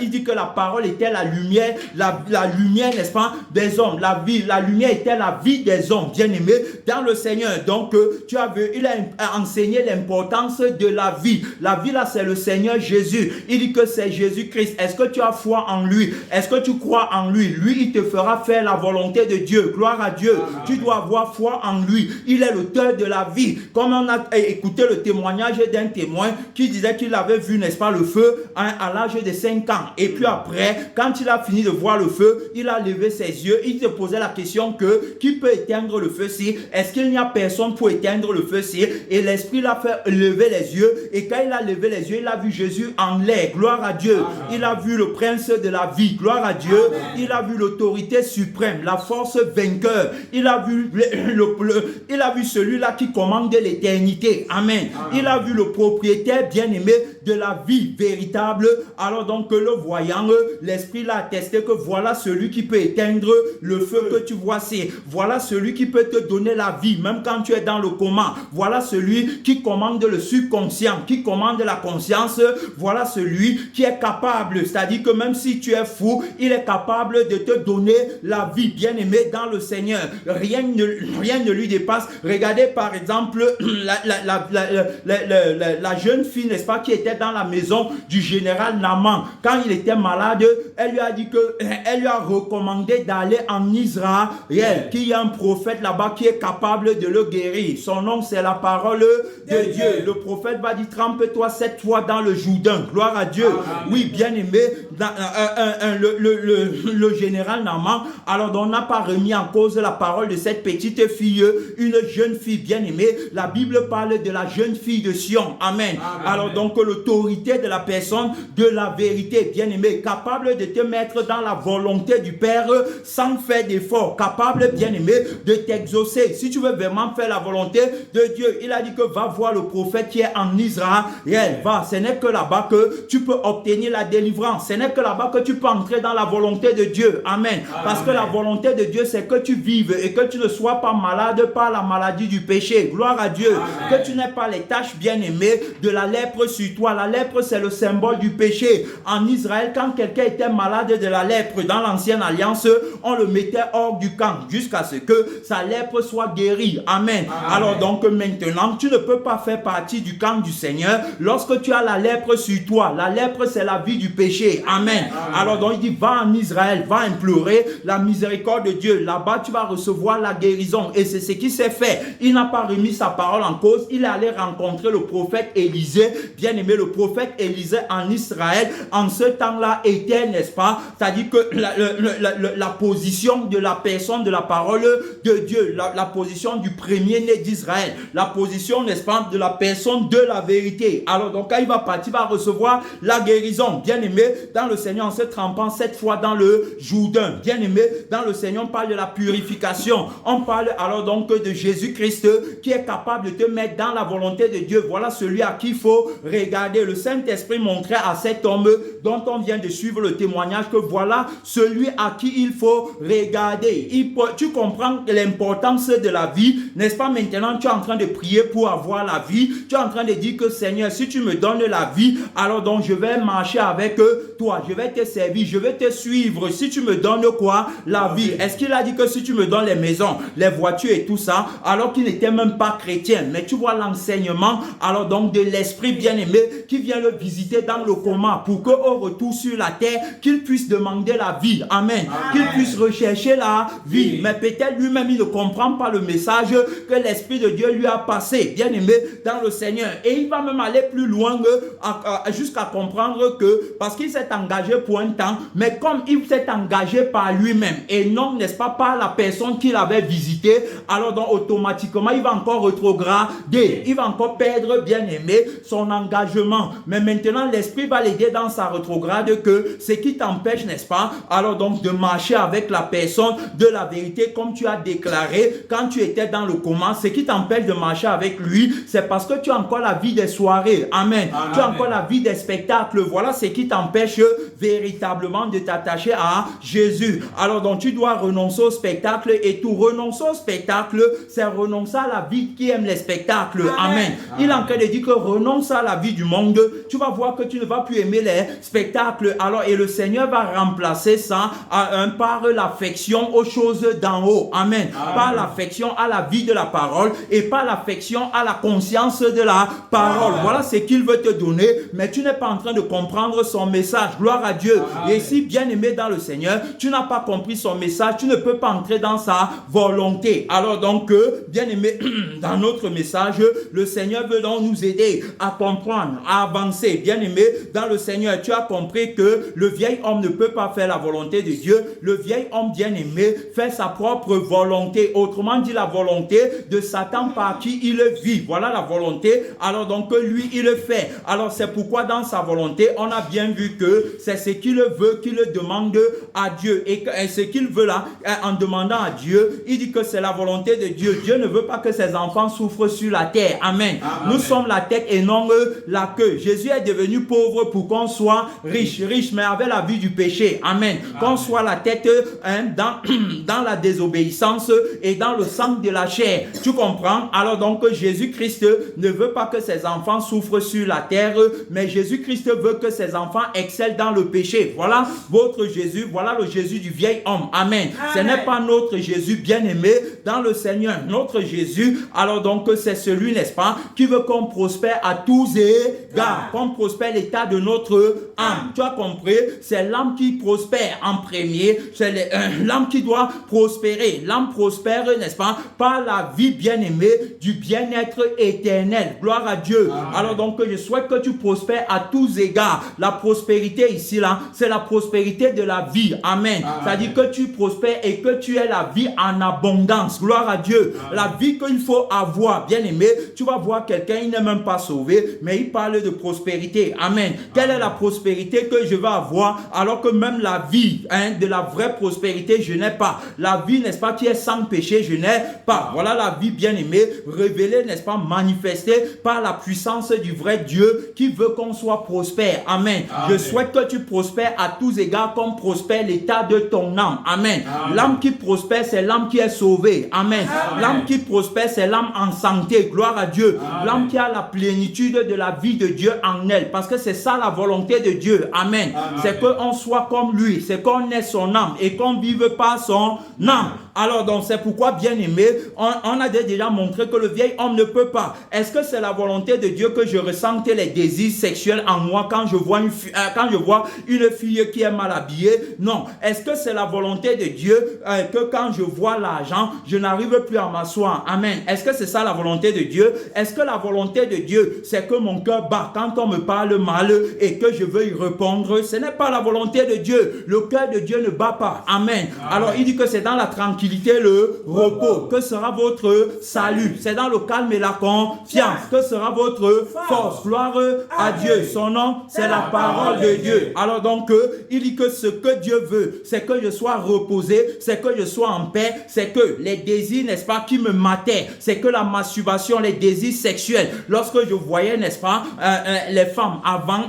il dit que la parole était la lumière, la lumière, n'est-ce pas, des hommes. La lumière était la vie des hommes, bien-aimés, dans le Seigneur. Donc, tu as vu, il a enseigné l'importance de la vie. La vie, là, c'est le Seigneur Jésus. Il dit que c'est Jésus-Christ. Est-ce que tu as foi en lui? Est-ce que tu crois en lui? Lui, il te fera faire la volonté de Dieu. Gloire à Dieu. Amen. Tu dois avoir foi en lui. Il est l'auteur de la vie. Comme on a écouté le témoignage d'un témoin qui disait qu'il avait vu, n'est-ce pas, le feu à l'âge de 5 ans. Et puis après, quand il a fini de voir le feu, il a levé ses yeux. Il se posait la question que qui peut éteindre le feu-ci? Est-ce qu'il n'y a personne pour éteindre le feu-ci? Et l'Esprit l'a fait lever les yeux. Et quand il a levé les yeux, il a vu Jésus en l'air. Gloire à Dieu. Amen. Il a vu le prince de la vie. Gloire à Dieu. Amen. Il a vu l'autorité suprême, la force vainqueur. Il a vu il a vu celui-là qui commande l'éternité. Amen. Amen. Il a vu le propriétaire bien-aimé de la vie véritable. Alors donc, le voyant, l'Esprit l'a attesté que voilà celui qui peut éteindre le feu que tu vois. Voilà celui qui peut te donner la vie, même quand tu es dans le coma. Voilà celui qui commande le subconscient, qui commande la conscience. Voilà celui qui est capable, c'est-à-dire que même si tu es fou, il est capable de te donner la vie, bien-aimé, dans le Seigneur. Rien ne lui dépasse. Regardez par exemple la jeune fille, n'est-ce pas, qui était dans la maison du général Naaman. Quand il était malade, elle lui a dit que elle lui a recommandé d'aller en Israël, qu'il y a un prophète là-bas qui est capable de le guérir. Son nom, c'est la parole de Dieu. Le prophète va dire, trempe-toi 7 fois dans le Jourdain. Gloire à Dieu. Amen. Oui, bien-aimé, le général Naaman, alors on n'a pas remis en cause la parole de cette petite fille, une jeune fille bien-aimée. La Bible parle de la jeune fille de Sion. Amen. Amen. Alors donc, l'autorité de la personne de la vérité, bien-aimé, capable de te mettre dans la volonté du Père sans faire d'effort, capable, bien-aimé, de t'exaucer. Si tu veux vraiment faire la volonté de Dieu, il a dit que va voir le prophète qui est en Israël. Va, ce n'est que là-bas que tu peux obtenir la délivrance. Ce n'est que là-bas que tu peux entrer dans la volonté de Dieu. Amen. Amen. Parce que la volonté de Dieu, c'est que tu vives et que tu ne sois pas malade par la maladie du péché. Gloire à Dieu. Amen. Que tu n'aies pas les taches, bien-aimées, de la lèpre sur toi. La lèpre, c'est le symbole du péché. En Israël, quand quelqu'un était malade de la lèpre dans l'ancienne alliance, on le mettait hors du camp jusqu'à ce que sa lèpre soit guérie. Amen. Amen. Alors donc maintenant, tu ne peux pas faire partie du camp du Seigneur lorsque tu as la lèpre sur toi. La lèpre, c'est la vie du péché. Amen. Amen. Alors donc il dit, va en Israël, va implorer la miséricorde de Dieu. Là-bas, tu vas recevoir la guérison. Et c'est ce qui s'est fait. Il n'a pas remis sa parole en cause. Il est allé rencontrer le prophète Élisée. Bien aimé, le prophète Élisée en Israël, en ce temps-là, était, n'est-ce pas? C'est-à-dire que la position de la personne de la parole de Dieu, la position du premier-né d'Israël, la position, n'est-ce pas, de la personne de la vérité. Alors donc, quand il va partir, il va recevoir la guérison. Bien aimé, dans le Seigneur, en se trempant 7 fois dans le Jourdain. Bien aimé, dans le Seigneur, on parle de la purification. On parle alors donc de Jésus-Christ qui est capable de te mettre dans la volonté de Dieu. Voilà celui à qui il faut regarder. Le Saint-Esprit montrait à cet homme dont on vient de suivre le témoignage que voilà celui à qui il faut regarder. Tu comprends l'importance de la vie, n'est-ce pas? Maintenant, tu es en train de prier pour avoir la vie. Tu es en train de dire que Seigneur, si tu me donnes la vie, alors donc je vais marcher avec toi. Je vais te servir, je vais te suivre. Si tu me donnes quoi? La vie. Est-ce qu'il a dit que si tu me donnes les maisons, les voitures et tout ça, alors qu'il n'était même pas chrétien? Mais tu vois l'enseignement, alors donc de l'Esprit bien-aimé qui vient le visiter dans le coma pour qu'au retour sur la terre, qu'il puisse demander la vie. Amen. Qu'il puisse rechercher la vie. Mais peut-être lui-même, il ne comprend pas le message que l'Esprit de Dieu lui a passé, bien-aimé, dans le Seigneur. Et il va même aller plus loin jusqu'à comprendre que, parce qu'il s'est engagé pour un temps, mais comme il s'est engagé par lui-même et non, n'est-ce pas, par la personne qu'il avait visitée, alors donc automatiquement, il va encore rétrograder. Il va encore perdre, bien-aimé, son engagement. Mais maintenant, l'Esprit va l'aider dans sa rétrograde que ce qui t'empêche, n'est-ce pas, alors donc de marcher avec la personne de la vérité, comme tu as déclaré quand tu étais dans le coma, ce qui t'empêche de marcher avec lui, c'est parce que tu as encore la vie des soirées. Amen. Tu as encore la vie des spectacles. Voilà ce qui t'empêche véritablement de t'attacher à Jésus. Alors donc tu dois renoncer au spectacle et tout. Renoncer au spectacle, c'est renoncer à la vie qui aime les spectacles. Amen. Il est en train de dire que renonce à la vie du monde. Tu vas voir que tu ne vas plus aimer les spectacles. Alors, et le Seigneur va remplacer ça par l'affection aux choses d'en haut. Amen. Par l'affection à la vie de la parole et par l'affection à la conscience de la parole. Voilà ce qu'il veut te donner, mais tu n'es pas en train de comprendre son message. Gloire à Dieu. Et si bien aimé dans le Seigneur, tu n'as pas compris son message, tu ne peux pas entrer dans sa volonté. Alors donc, bien aimé, dans notre message, le Seigneur veut donc nous aider à comprendre, à avancer. Bien aimé, dans le Seigneur, tu as compris que le vieil homme ne peut pas faire la volonté de Dieu. Le vieil homme bien aimé fait sa propre volonté. Autrement dit, la volonté de Satan par qui il vit. Voilà la volonté. Alors donc, lui, il le fait. Alors c'est pourquoi dans sa volonté, on a bien vu que c'est ce qu'il veut, qu'il demande à Dieu. Et ce qu'il veut là, en demandant à Dieu, il dit que c'est la volonté de Dieu. Dieu ne veut pas que ses enfants souffrent sur la terre. Amen. Nous sommes la tête et non la queue. Jésus est devenu pauvre pour qu'on soit riche, mais avec la vie du péché. Amen. Qu'on soit la tête dans la désobéissance et dans le sang de la chair. Tu comprends? Alors donc Jésus-Christ ne veut pas que ses enfants souffrent sur la terre, mais Jésus-Christ veut que ses enfants excellent dans le péché. Voilà votre Jésus, voilà le Jésus du vieil homme. Amen. Ce n'est pas notre Jésus bien-aimé dans le Seigneur. Notre Jésus, alors donc c'est celui, n'est-ce pas, qui veut qu'on prospère à tous égards, qu'on prospère l'état de notre âme. Tu as compris? C'est l'âme qui prospère en premier, c'est l'âme qui doit prospérer. L'âme prospère, n'est-ce pas, par la vie bien-aimée du bien-être éternel. Gloire à Dieu. Amen. Alors donc, je souhaite que tu prospères à tous égards. La prospérité ici, là, c'est la prospérité de la vie. Amen. C'est-à-dire que tu prospères et que tu aies la vie en abondance. Gloire à Dieu. Amen. La vie qu'il faut avoir, bien-aimé. Tu vas voir quelqu'un, il n'est même pas sauvé, mais il parle de prospérité. Amen. Quelle est la prospérité que je vais avoir alors que même la vie de la vraie prospérité, je n'ai pas. La vie, n'est-ce pas, qui est sans péché, je n'ai pas. Voilà la vie bien-aimée, révélée, n'est-ce pas, manifestée par la puissance du vrai Dieu qui veut qu'on soit prospère. Amen. Je souhaite que tu prospères à tous égards comme prospère l'état de ton âme. Amen. L'âme qui prospère, c'est l'âme qui est sauvée. Amen. L'âme qui prospère, c'est l'âme en santé. Gloire à Dieu. L'âme qui a la plénitude de la vie de Dieu en elle. Parce que c'est ça la volonté de Dieu. Amen. C'est qu'on soit comme lui. C'est qu'on ait son âme et qu'on vive par son âme. Alors donc c'est pourquoi bien aimé, on a déjà montré que le vieil homme ne peut pas. Est-ce que c'est la volonté de Dieu que je ressente les désirs sexuels en moi quand je vois une fille qui est mal habillée? Non. Est-ce que c'est la volonté de Dieu que quand je vois l'argent, je n'arrive plus à m'asseoir? Amen. Est-ce que c'est ça la volonté de Dieu? Est-ce que la volonté de Dieu, c'est que mon cœur bat quand on me parle mal et que je veux y répondre? Ce n'est pas la volonté de Dieu. Le cœur de Dieu ne bat pas. Amen. Alors il dit que c'est dans la tranquillité, le repos que sera votre salut. C'est dans le calme et la confiance que sera votre force. Gloire à Dieu. Son nom, c'est la parole de Dieu. Alors donc, il dit que ce que Dieu veut, c'est que je sois reposé, c'est que je sois en paix, c'est que les désirs, n'est-ce pas, qui me mataient, c'est que la masturbation, les désirs sexuels, lorsque je voyais, n'est-ce pas, les femmes avant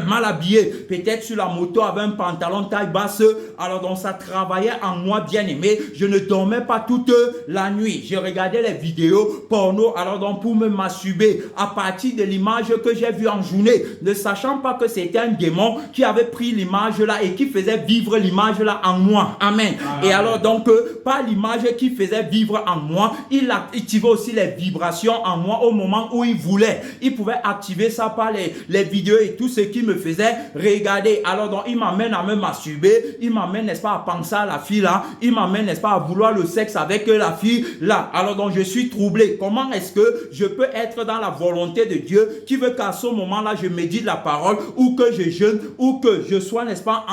mal habillées, peut-être sur la moto avec un pantalon taille basse, alors donc ça travaillait en moi bien aimé. Je ne dormais pas toute la nuit. Je regardais les vidéos porno, alors donc pour me masturber à partir de l'image que j'ai vue en journée, ne sachant pas que c'était un démon qui avait pris l'image là et qui faisait vivre l'image là en moi. Amen. Et alors donc, par l'image qui faisait vivre en moi, il activait aussi les vibrations en moi au moment où il voulait. Il pouvait activer ça par les vidéos et tout ce qui me faisait regarder. Alors donc, il m'amène à me masturber, il m'amène, n'est-ce pas, à penser à la fille là, il m'amène, n'est-ce pas, à vouloir le sexe avec la fille là. Alors donc, je suis troublé. Comment est-ce que je peux être dans la volonté de Dieu qui veut qu'à ce moment-là, je médite la parole ou que je jeûne ou que je sois, n'est-ce pas,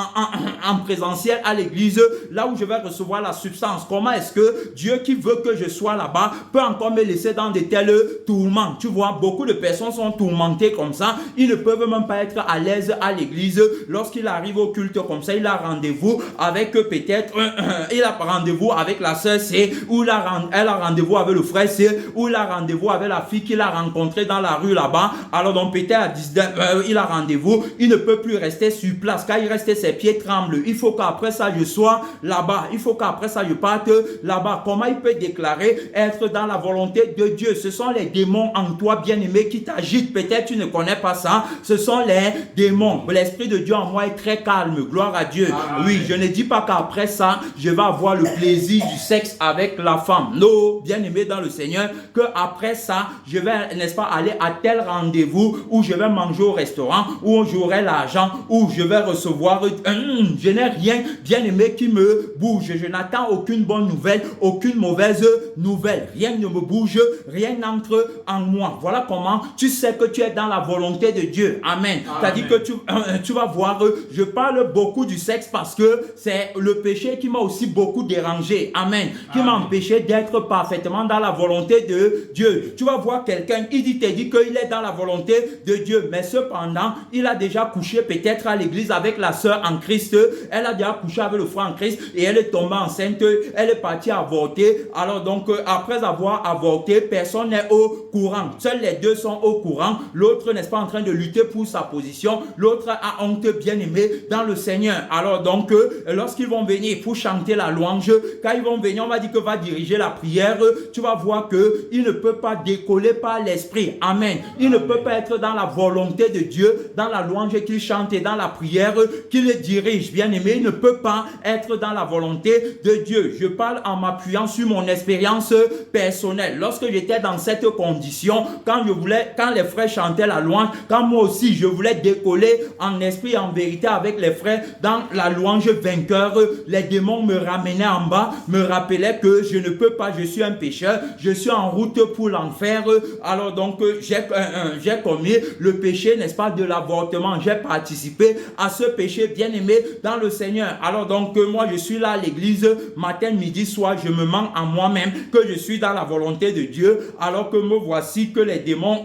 en présentiel à l'église, là où je vais recevoir la substance? Comment est-ce que Dieu qui veut que je sois là-bas peut encore me laisser dans de tels tourments? Tu vois, beaucoup de personnes sont tourmentées comme ça. Ils ne peuvent même pas être à l'aise à l'église. Lorsqu'il arrive au culte comme ça, il a rendez-vous avec peut-être, il a rendez-vous avec avec la sœur C, ou elle a rendez-vous avec le frère C, ou il a rendez-vous avec la fille qu'il a rencontrée dans la rue là-bas. Alors donc peut-être à 19 il a rendez-vous, il ne peut plus rester sur place. Quand il reste, ses pieds tremblent. Il faut qu'après ça je sois là-bas. Il faut qu'après ça je parte là-bas. Comment il peut déclarer être dans la volonté de Dieu? Ce sont les démons en toi, bien-aimé, qui t'agitent. Peut-être tu ne connais pas ça. Ce sont les démons. L'Esprit de Dieu en moi est très calme. Gloire à Dieu. Amen. Oui, je ne dis pas qu'après ça, je vais avoir le plaisir du sexe avec la femme. Non, bien-aimé dans le Seigneur, qu'après ça, je vais, n'est-ce pas, aller à tel rendez-vous où je vais manger au restaurant, où j'aurai l'argent, où je vais recevoir. Je n'ai rien, bien-aimé, qui me bouge. Je n'attends aucune bonne nouvelle, aucune mauvaise nouvelle. Rien ne me bouge, rien n'entre en moi. Voilà comment tu sais que tu es dans la volonté de Dieu. Amen. C'est-à-dire que tu vas voir, je parle beaucoup du sexe parce que c'est le péché qui m'a aussi beaucoup dérangé. Amen. Qui m'a empêché d'être parfaitement dans la volonté de Dieu. Tu vas voir quelqu'un, il te dit qu'il est dans la volonté de Dieu, mais cependant, il a déjà couché peut-être à l'église avec la sœur en Christ. Elle a déjà couché avec le frère en Christ et elle est tombée enceinte. Elle est partie avorter. Alors donc, après avoir avorté, personne n'est au courant. Seuls les deux sont au courant. L'autre n'est pas en train de lutter pour sa position. L'autre a honte, bien-aimé dans le Seigneur. Alors donc, lorsqu'ils vont venir pour chanter la louange, quand ils vont venir, on va dire que va diriger la prière. Tu vas voir qu'il ne peut pas décoller par l'esprit. Amen. Il ne peut pas être dans la volonté de Dieu, dans la louange qu'il chante et dans la prière qu'il dirige. Bien-aimé, il ne peut pas être dans la volonté de Dieu. Je parle en m'appuyant sur mon expérience personnelle. Lorsque j'étais dans cette condition, quand les frères chantaient la louange, quand moi aussi je voulais décoller en esprit et en vérité avec les frères dans la louange vainqueur, les démons me ramenaient en bas, me rappelaient que je ne peux pas, je suis un pécheur, je suis en route pour l'enfer. Alors donc j'ai commis le péché, n'est-ce pas, de l'avortement. J'ai participé à ce péché, bien-aimé dans le Seigneur. Alors donc moi je suis là à l'église matin, midi, soir, je me mens en moi-même que je suis dans la volonté de Dieu, alors que me voici que les démons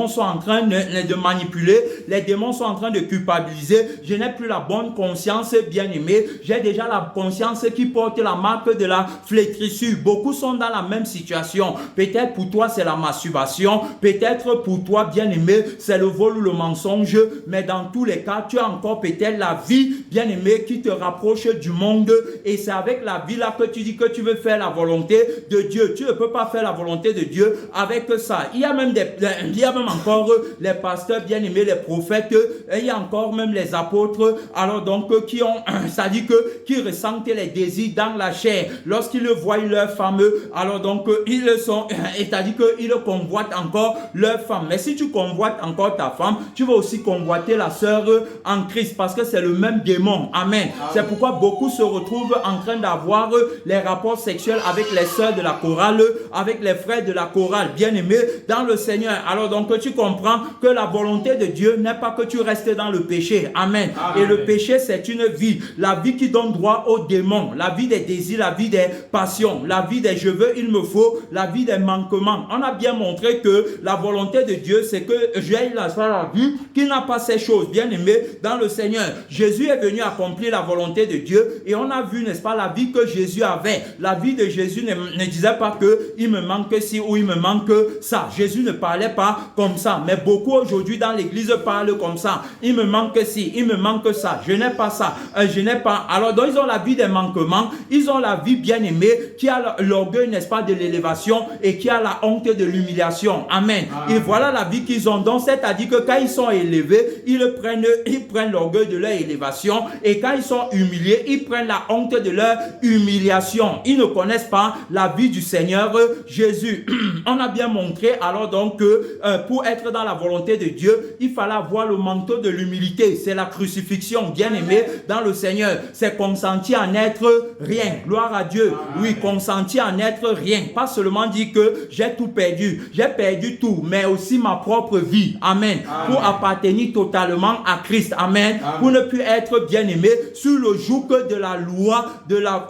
sont en train de manipuler, les démons sont en train de culpabiliser. Je n'ai plus la bonne conscience, bien-aimé. J'ai déjà la conscience qui porte la marque de la flétrissure. Beaucoup sont dans la même situation. Peut-être pour toi c'est la masturbation, peut-être pour toi, bien-aimé, c'est le vol ou le mensonge, mais dans tous les cas, tu as encore peut-être la vie, bien-aimé, qui te rapproche du monde, et c'est avec la vie là que tu dis que tu veux faire la volonté de Dieu. Tu ne peux pas faire la volonté de Dieu avec ça. Il y a même encore les pasteurs, bien-aimés, les prophètes, et il y a encore même les apôtres, alors donc qui ont, ça dit que qui ressentent les désirs dans la chair lorsqu'ils voient leur femme, alors donc ils sont, c'est-à-dire qu'ils convoitent encore leur femme. Mais si tu convoites encore ta femme, tu vas aussi convoiter la sœur en Christ, parce que c'est le même démon. Amen. C'est pourquoi beaucoup se retrouvent en train d'avoir les rapports sexuels avec les sœurs de la chorale, avec les frères de la chorale, bien-aimés dans le Seigneur. Alors donc tu comprends que la volonté de Dieu n'est pas que tu restes dans le péché. Amen. Et le péché, c'est une vie. La vie qui donne droit aux démons. La vie des désirs, la vie des passions, la vie des je veux, il me faut, la vie des manquements. On a bien montré que la volonté de Dieu, c'est que j'ai la vie qui n'a pas ces choses. Bien-aimé dans le Seigneur, Jésus est venu accomplir la volonté de Dieu, et on a vu, n'est-ce pas, la vie que Jésus avait. La vie de Jésus ne disait pas que il me manque ci ou il me manque ça. Jésus ne parlait pas comme ça, mais beaucoup aujourd'hui dans l'église parlent comme ça. Il me manque ci, il me manque ça, je n'ai pas ça, je n'ai pas. Alors donc ils ont la vie des manquements, ils ont la vie, bien-aimée, qui a l'orgueil, n'est-ce pas, de l'élévation, et qui a la honte de l'humiliation. Amen. Et voilà la vie qu'ils ont. Donc c'est-à-dire que quand ils sont élevés, ils prennent l'orgueil de leur élévation, et quand ils sont humiliés, ils prennent la honte de leur humiliation. Ils ne connaissent pas la vie du Seigneur Jésus. On a bien montré alors donc que pour être dans la volonté de Dieu, il fallait avoir le manteau de l'humilité. C'est la crucifixion, bien-aimé dans le Seigneur. C'est consentir à n'être rien. Gloire à Dieu. Oui, consentir à n'être rien. Pas seulement dire que j'ai tout perdu. J'ai perdu tout, mais aussi ma propre vie. Amen. Pour appartenir totalement à Christ. Amen. Pour ne plus être, bien-aimé, sur le joug de la loi, de la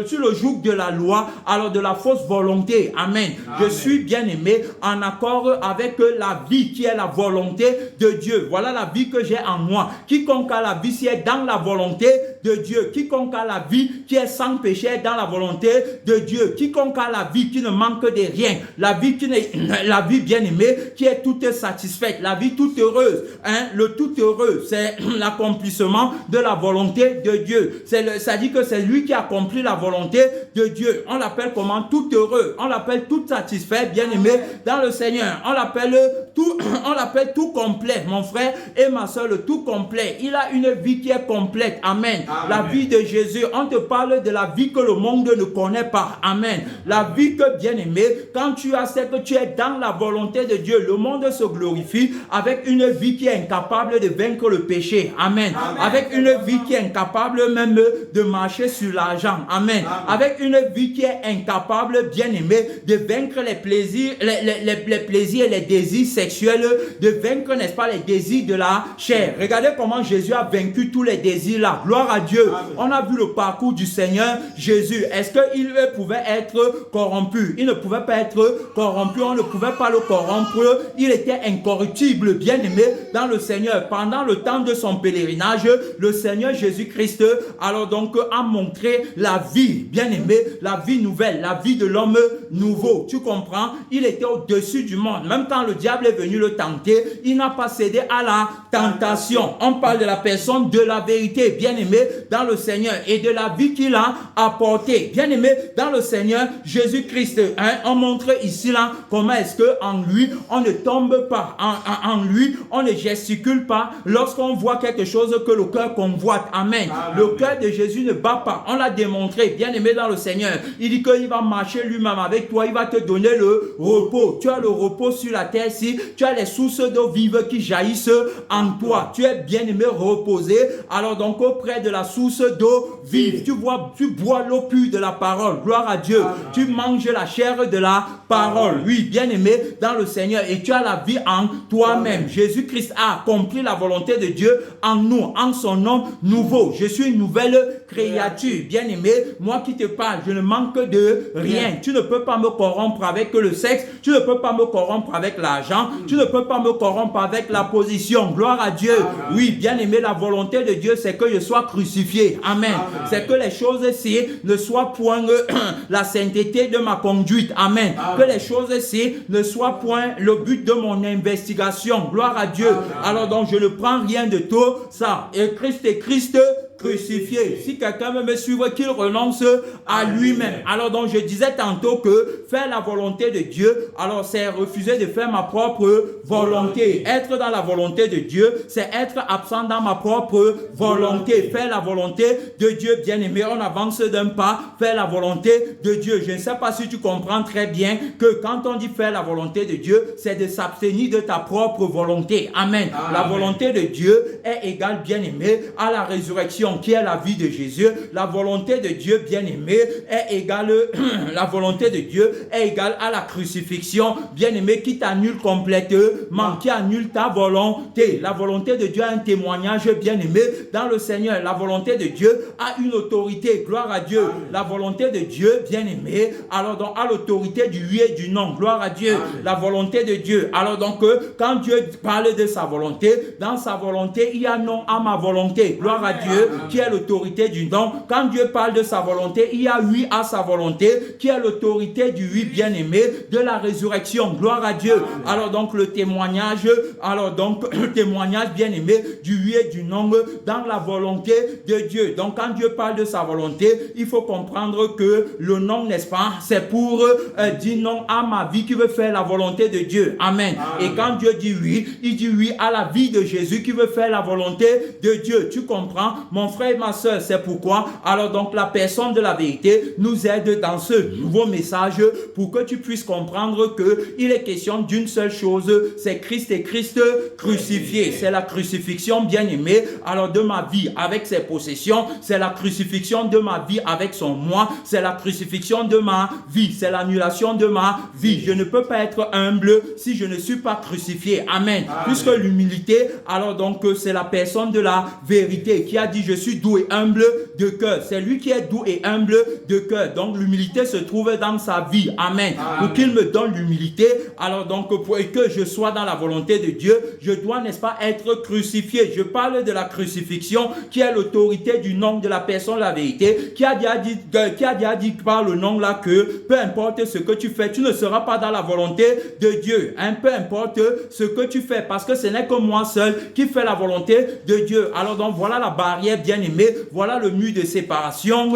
sur le joug de la loi, alors de la fausse volonté. Amen. Je suis, bien-aimé, en accord avec la vie qui est la volonté de Dieu. Voilà la vie que j'ai en moi. Quiconque a la vie, si est dans la volonté de Dieu. Quiconque a la vie qui est sans péché est dans la volonté de Dieu. Quiconque a la vie qui ne manque de rien, la vie bien-aimée, qui est toute satisfaite, la vie toute heureuse. Le tout heureux, c'est l'accomplissement de la volonté de Dieu. Ça dit que c'est lui qui accomplit la volonté de Dieu. On l'appelle comment? Tout heureux. On l'appelle tout satisfait, bien-aimé dans le Seigneur. On l'appelle tout complet, mon frère et ma soeur, le tout complet. Il a une vie qui est complète. Amen. La vie de Jésus. On te parle de la vie que le monde ne connaît pas. Amen. La vie que, bien-aimé, quand tu as, c'est que tu es dans la volonté de Dieu. Le monde se glorifie avec une vie qui est incapable de vaincre le péché. Amen. Avec une vie qui est incapable même de marcher sur l'argent. Amen. Avec une vie qui est incapable, bien-aimé, de vaincre les plaisirs, les plaisirs et les désirs sexuels, de vaincre, n'est-ce pas, les désirs de la chair. Regardez comment Jésus a vaincu tous les désirs là. Gloire à Dieu. On a vu le parcours du Seigneur Jésus. Est-ce qu'il pouvait être corrompu? Il ne pouvait pas être corrompu. On ne pouvait pas le corrompre. Il était incorruptible, bien-aimé dans le Seigneur. Pendant le temps de son pèlerinage, le Seigneur Jésus-Christ alors donc a montré la vie, bien-aimé, la vie nouvelle, la vie de l'homme nouveau. Tu comprends? Il était au-dessus du monde. Même quand le diable est venu le tenter, il n'a pas cédé à la tentation. On parle de la personne de la vérité, bien-aimé dans le Seigneur, et de la vie qu'il a apportée. Bien-aimé dans le Seigneur Jésus-Christ. On montre ici là comment est-ce que en lui on ne tombe pas, en lui on ne gesticule pas lorsqu'on voit quelque chose que le cœur convoite. Amen. Le cœur de Jésus ne bat pas. On l'a démontré, bien-aimé dans le Seigneur. Il dit qu'il va marcher lui-même avec toi. Il va te donner le repos. Tu as le repos sur la terre si tu as les sources d'eau vive qui jaillissent en toi. Tu es bien-aimé reposé. Alors donc auprès de la source d'eau vive. Tu bois l'eau pure de la parole. Gloire à Dieu. Tu manges la chair de la parole. Oui, bien-aimé dans le Seigneur. Et tu as la vie en toi-même. Jésus-Christ a accompli la volonté de Dieu en nous, en son nom nouveau. Je suis une nouvelle créature. Bien-aimé, moi qui te parle, je ne manque de rien. Tu ne peux pas me corrompre avec le sexe. Tu ne peux pas me corrompre avec l'argent. Tu ne peux pas me corrompre avec la position. Gloire à Dieu. Oui, bien-aimé, la volonté de Dieu, c'est que je sois crucifié. Amen. C'est que les choses-ci ne soient point la sainteté de ma conduite. Amen. Que les choses-ci ne soient point le but de mon investigation. Gloire à Dieu. Alors donc, je ne prends rien de tout ça. Et Christ crucifié. Si quelqu'un veut me suivre, qu'il renonce à lui-même. Alors donc je disais tantôt que faire la volonté de Dieu, alors c'est refuser de faire ma propre volonté. Être dans la volonté de Dieu, c'est être absent dans ma propre volonté. Faire la volonté de Dieu, bien-aimé, on avance d'un pas, faire la volonté de Dieu. Je ne sais pas si tu comprends très bien que quand on dit faire la volonté de Dieu, c'est de s'abstenir de ta propre volonté. Amen. La volonté de Dieu est égale, bien-aimé, à la résurrection qui est la vie de Jésus. La volonté de Dieu, bien-aimé, est égale la volonté de Dieu est égale à la crucifixion, bien-aimé, qui t'annule complètement, qui annule ta volonté. La volonté de Dieu a un témoignage, bien-aimé, dans le Seigneur. La volonté de Dieu a une autorité, gloire à Dieu. La volonté de Dieu, bien-aimé, alors donc a l'autorité du oui et du non, gloire à Dieu. La volonté de Dieu, alors donc quand Dieu parle de sa volonté, dans sa volonté il y a non à ma volonté, gloire à Dieu, qui est l'autorité du non. Quand Dieu parle de sa volonté, il y a oui à sa volonté, qui est l'autorité du oui, bien-aimé, de la résurrection. Gloire à Dieu. Alors donc le témoignage, bien-aimé, du oui et du non dans la volonté de Dieu. Donc quand Dieu parle de sa volonté, il faut comprendre que le non, n'est-ce pas, c'est pour dire non à ma vie qui veut faire la volonté de Dieu. Amen. Et quand Dieu dit oui, il dit oui à la vie de Jésus qui veut faire la volonté de Dieu. Tu comprends? Mon frère et ma soeur, c'est pourquoi alors donc la personne de la vérité nous aide dans ce nouveau message pour que tu puisses comprendre que il est question d'une seule chose, c'est Christ et Christ crucifié. C'est la crucifixion, bien-aimé, alors de ma vie avec ses possessions, c'est la crucifixion de ma vie avec son moi, c'est la crucifixion de ma vie, c'est l'annulation de ma vie. Je ne peux pas être humble si je ne suis pas crucifié. Amen. Puisque l'humilité, alors donc c'est la personne de la vérité qui a dit je je suis doux et humble de cœur. C'est lui qui est doux et humble de cœur. Donc l'humilité se trouve dans sa vie. Amen. Pour qu'il me donne l'humilité, alors donc pour que je sois dans la volonté de Dieu, je dois, n'est-ce pas, être crucifié. Je parle de la crucifixion qui est l'autorité du nom de la personne de la vérité, qui a déjà dit par le nom là que peu importe ce que tu fais, tu ne seras pas dans la volonté de Dieu. Peu importe ce que tu fais, parce que ce n'est que moi seul qui fais la volonté de Dieu. Alors donc voilà la barrière, bien-aimé, voilà le mur de séparation.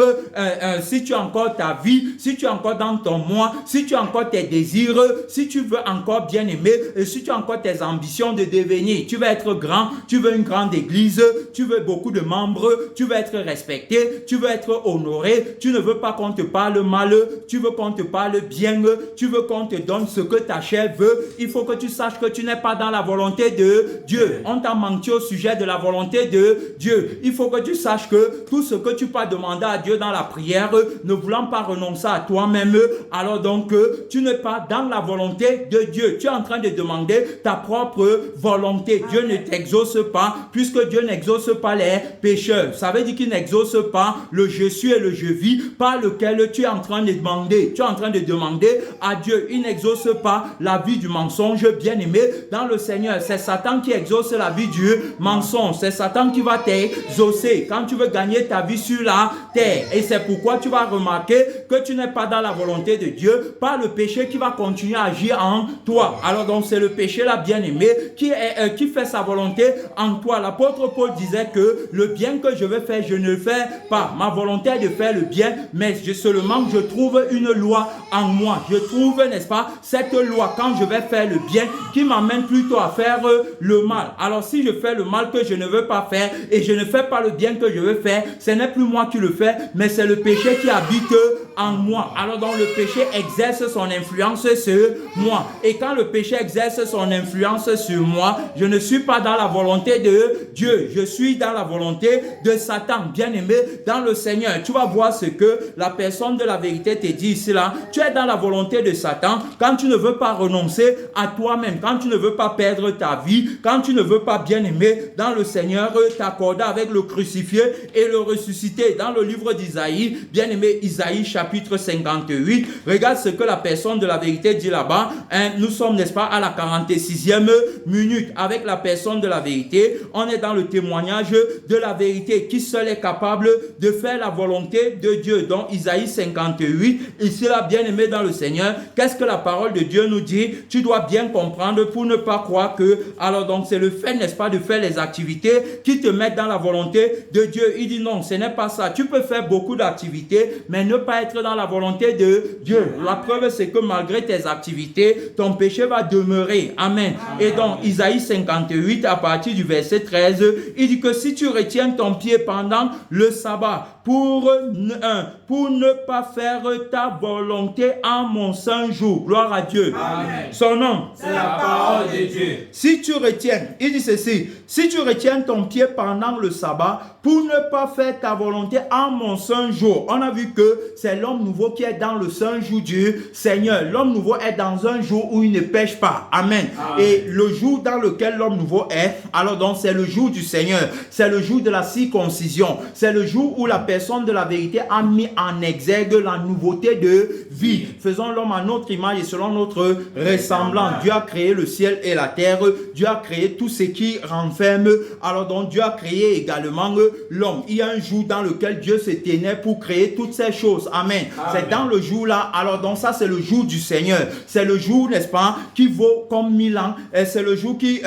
Si tu as encore ta vie, si tu as encore dans ton moi, si tu as encore tes désirs, si tu veux encore bien-aimé, si tu as encore tes ambitions de devenir, tu veux être grand, tu veux une grande église, tu veux beaucoup de membres, tu veux être respecté, tu veux être honoré, tu ne veux pas qu'on te parle mal, tu veux qu'on te parle bien, tu veux qu'on te donne ce que ta chair veut. Il faut que tu saches que tu n'es pas dans la volonté de Dieu. On t'a menti au sujet de la volonté de Dieu. Il faut que tu saches que tout ce que tu peux demander à Dieu dans la prière, ne voulant pas renoncer à toi-même, alors donc tu n'es pas dans la volonté de Dieu. Tu es en train de demander ta propre volonté. Dieu ne t'exauce pas, puisque Dieu n'exauce pas les pécheurs. Ça veut dire qu'il n'exauce pas le je suis et le je vis par lequel tu es en train de demander. Tu es en train de demander à Dieu. Il n'exauce pas la vie du mensonge, bien-aimé, dans le Seigneur. C'est Satan qui exauce la vie du mensonge. C'est Satan qui va t'exaucer quand tu veux gagner ta vie sur la terre. Et c'est pourquoi tu vas remarquer que tu n'es pas dans la volonté de Dieu par le péché qui va continuer à agir en toi. Alors donc c'est le péché là, bien-aimé, qui fait sa volonté en toi. L'apôtre Paul disait que le bien que je veux faire, je ne le fais pas. Ma volonté est de faire le bien, mais seulement je trouve une loi en moi. Je trouve, n'est-ce pas, cette loi quand je vais faire le bien qui m'amène plutôt à faire le mal. Alors si je fais le mal que je ne veux pas faire et je ne fais pas le bien que je veux faire, ce n'est plus moi qui le fais, mais c'est le péché qui habite en moi. Alors donc le péché exerce son influence sur moi. Et quand le péché exerce son influence sur moi, je ne suis pas dans la volonté de Dieu. Je suis dans la volonté de Satan. Bien-aimé dans le Seigneur, tu vas voir ce que la personne de la vérité te dit ici là. Tu es dans la volonté de Satan quand tu ne veux pas renoncer à toi-même, quand tu ne veux pas perdre ta vie, quand tu ne veux pas, bien-aimé dans le Seigneur, t'accorder avec le crucifié et le ressuscité. Dans le livre d'Isaïe, bien-aimé, Isaïe chapitre 58, regarde ce que la personne de la vérité dit là-bas. Nous sommes, n'est-ce pas, à la 46e minute avec la personne de la vérité. On est dans le témoignage de la vérité qui seul est capable de faire la volonté de Dieu. Donc Isaïe 58, ici là, bien-aimé dans le Seigneur, qu'est-ce que la parole de Dieu nous dit? Tu dois bien comprendre pour ne pas croire que, alors donc c'est le fait, n'est-ce pas, de faire les activités qui te mettent dans la volonté de Dieu. Il dit non, ce n'est pas ça. Tu peux faire beaucoup d'activités, mais ne pas être dans la volonté de Dieu. La preuve, c'est que malgré tes activités, ton péché va demeurer. Amen. Et donc, Isaïe 58, à partir du verset 13, il dit que si tu retiens ton pied pendant le sabbat pour ne pas faire ta volonté en mon saint jour. Gloire à Dieu. Amen. Son nom, c'est la parole de Dieu. Si tu retiens, il dit ceci, si tu retiens ton pied pendant le sabbat pour ne pas faire ta volonté en mon saint jour. On a vu que c'est l'homme nouveau qui est dans le saint jour du Seigneur. L'homme nouveau est dans un jour où il ne pêche pas. Amen. Amen. Et le jour dans lequel l'homme nouveau est, alors donc c'est le jour du Seigneur. C'est le jour de la circoncision. C'est le jour où la personne de la vérité a mis en exergue la nouveauté de vie. Faisons l'homme à notre image et selon notre ressemblance. Dieu a créé le ciel et la terre. Dieu a créé tout ce qui renferme. Alors donc Dieu a créé également l'homme. Il y a un jour dans lequel Dieu se tenait pour créer toutes ces choses. Amen. C'est dans le jour là. Alors donc ça c'est le jour du Seigneur. C'est le jour, n'est-ce pas, qui vaut comme 1000 ans. Et c'est le jour qui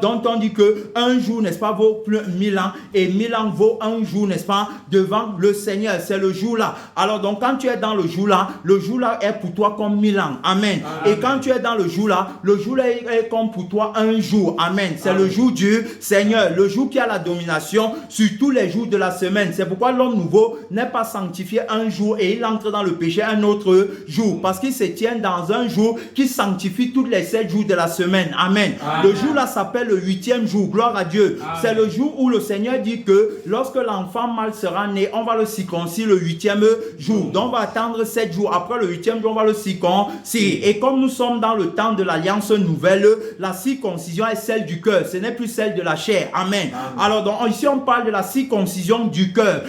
dont on dit que un jour, n'est-ce pas, vaut plus 1000 ans. Et 1000 ans vaut un jour, n'est-ce pas, devant le Seigneur. C'est le jour là. Alors donc quand tu es dans le jour là est pour toi comme 1000 ans. Amen. Amen. Et quand tu es dans le jour là est comme pour toi un jour. Amen. C'est le jour du Seigneur. Le jour qui a la domination sur tous les jours de la semaine. C'est pourquoi l'homme nouveau n'est pas sanctifié un jour et il entre dans le péché un autre jour. Parce qu'il se tient dans un jour qui sanctifie tous les 7 jours de la semaine. Amen. Amen. Le jour là s'appelle le 8e jour. Gloire à Dieu. Amen. C'est le jour où le Seigneur dit que lorsque l'enfant mâle sera né, nouveau-né, on va le circoncire le 8e jour. Donc, on va attendre 7 jours. Après le 8e jour, on va le circoncire. Et comme nous sommes dans le temps de l'alliance nouvelle, la circoncision est celle du cœur. Ce n'est plus celle de la chair. Amen. Alors, donc, ici, on parle de la circoncision du cœur.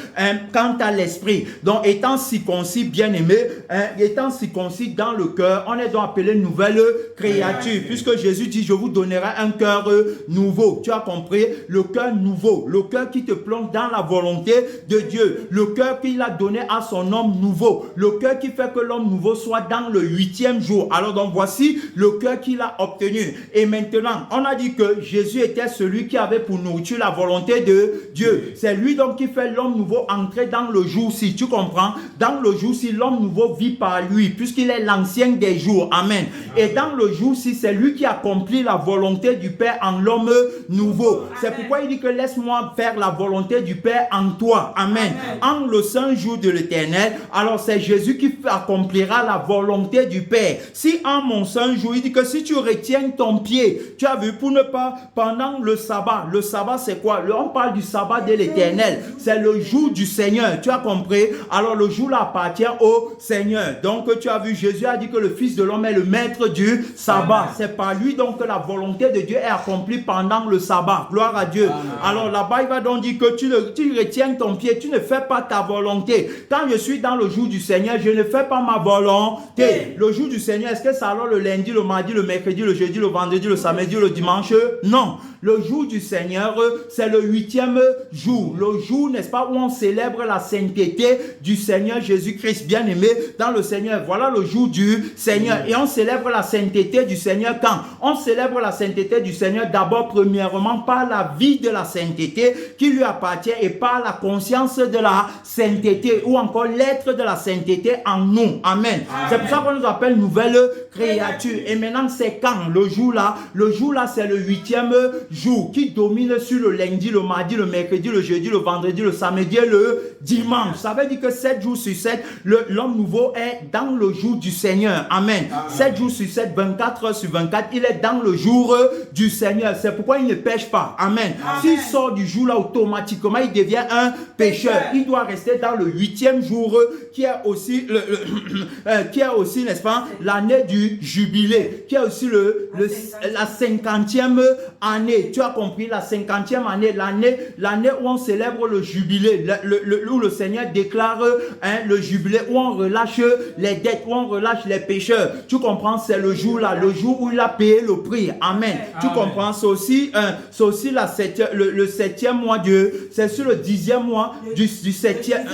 Quant à l'esprit. Donc, étant circoncis, bien-aimé, étant circoncis dans le cœur, on est donc appelé nouvelle créature. Puisque Jésus dit, je vous donnerai un cœur nouveau. Tu as compris? Le cœur nouveau. Le cœur qui te plonge dans la volonté de Dieu. Le cœur qu'il a donné à son homme nouveau. Le cœur qui fait que l'homme nouveau soit dans le 8e jour. Alors donc voici le cœur qu'il a obtenu. Et maintenant, on a dit que Jésus était celui qui avait pour nourriture la volonté de Dieu. C'est lui donc qui fait l'homme nouveau entrer dans le jour-ci. Tu comprends? Dans le jour-ci, l'homme nouveau vit par lui, puisqu'il est l'ancien des jours. Amen. Et dans le jour-ci, c'est lui qui accomplit la volonté du Père en l'homme nouveau. C'est pourquoi il dit que laisse-moi faire la volonté du Père en toi. Amen. En le saint jour de l'Éternel, alors c'est Jésus qui accomplira la volonté du Père. Si en mon saint jour, il dit que si tu retiens ton pied, tu as vu, pour ne pas, pendant le sabbat c'est quoi? On parle du sabbat de l'Éternel. C'est le jour du Seigneur. Tu as compris? Alors le jour là appartient au Seigneur. Donc tu as vu, Jésus a dit que le Fils de l'homme est le maître du sabbat. C'est par lui donc que la volonté de Dieu est accomplie pendant le sabbat. Gloire à Dieu. Alors là-bas, il va donc dire que tu retiens ton pied, tu ne fais pas ta volonté. Quand je suis dans le jour du Seigneur, je ne fais pas ma volonté. Le jour du Seigneur, est-ce que c'est alors le lundi, le mardi, le mercredi, le jeudi, le vendredi, le samedi, le dimanche? Non. Le jour du Seigneur, c'est le 8e jour. Le jour, n'est-ce pas, où on célèbre la sainteté du Seigneur Jésus-Christ, bien-aimé dans le Seigneur. Voilà le jour du Seigneur. Et on célèbre la sainteté du Seigneur quand? On célèbre la sainteté du Seigneur d'abord, premièrement, par la vie de la sainteté qui lui appartient et par la conscience de la sainteté ou encore l'être de la sainteté en nous. Amen. C'est pour ça qu'on nous appelle nouvelle créature. Et maintenant, c'est quand? Le jour là, c'est le 8e jour qui domine sur le lundi, le mardi, le mercredi, le jeudi, le vendredi, le samedi et le dimanche. Ça veut dire que 7 jours sur 7, l'homme nouveau est dans le jour du Seigneur. Amen. 7 jours sur 7, 24 heures sur 24, il est dans le jour du Seigneur. C'est pourquoi il ne pêche pas. Amen. S'il sort du jour là, automatiquement, il devient un pécheur. Il doit rester dans le 8e jour qui est aussi, n'est-ce pas, l'année du jubilé, qui est aussi la 50e année. Tu as compris, la 50e année, l'année où on célèbre le jubilé, où le Seigneur déclare le jubilé, où on relâche les dettes, où on relâche les pécheurs. Tu comprends, c'est le jour là, le jour où il a payé le prix. Amen. Tu comprends, c'est aussi le 7e mois c'est sur le 10e mois du 7e,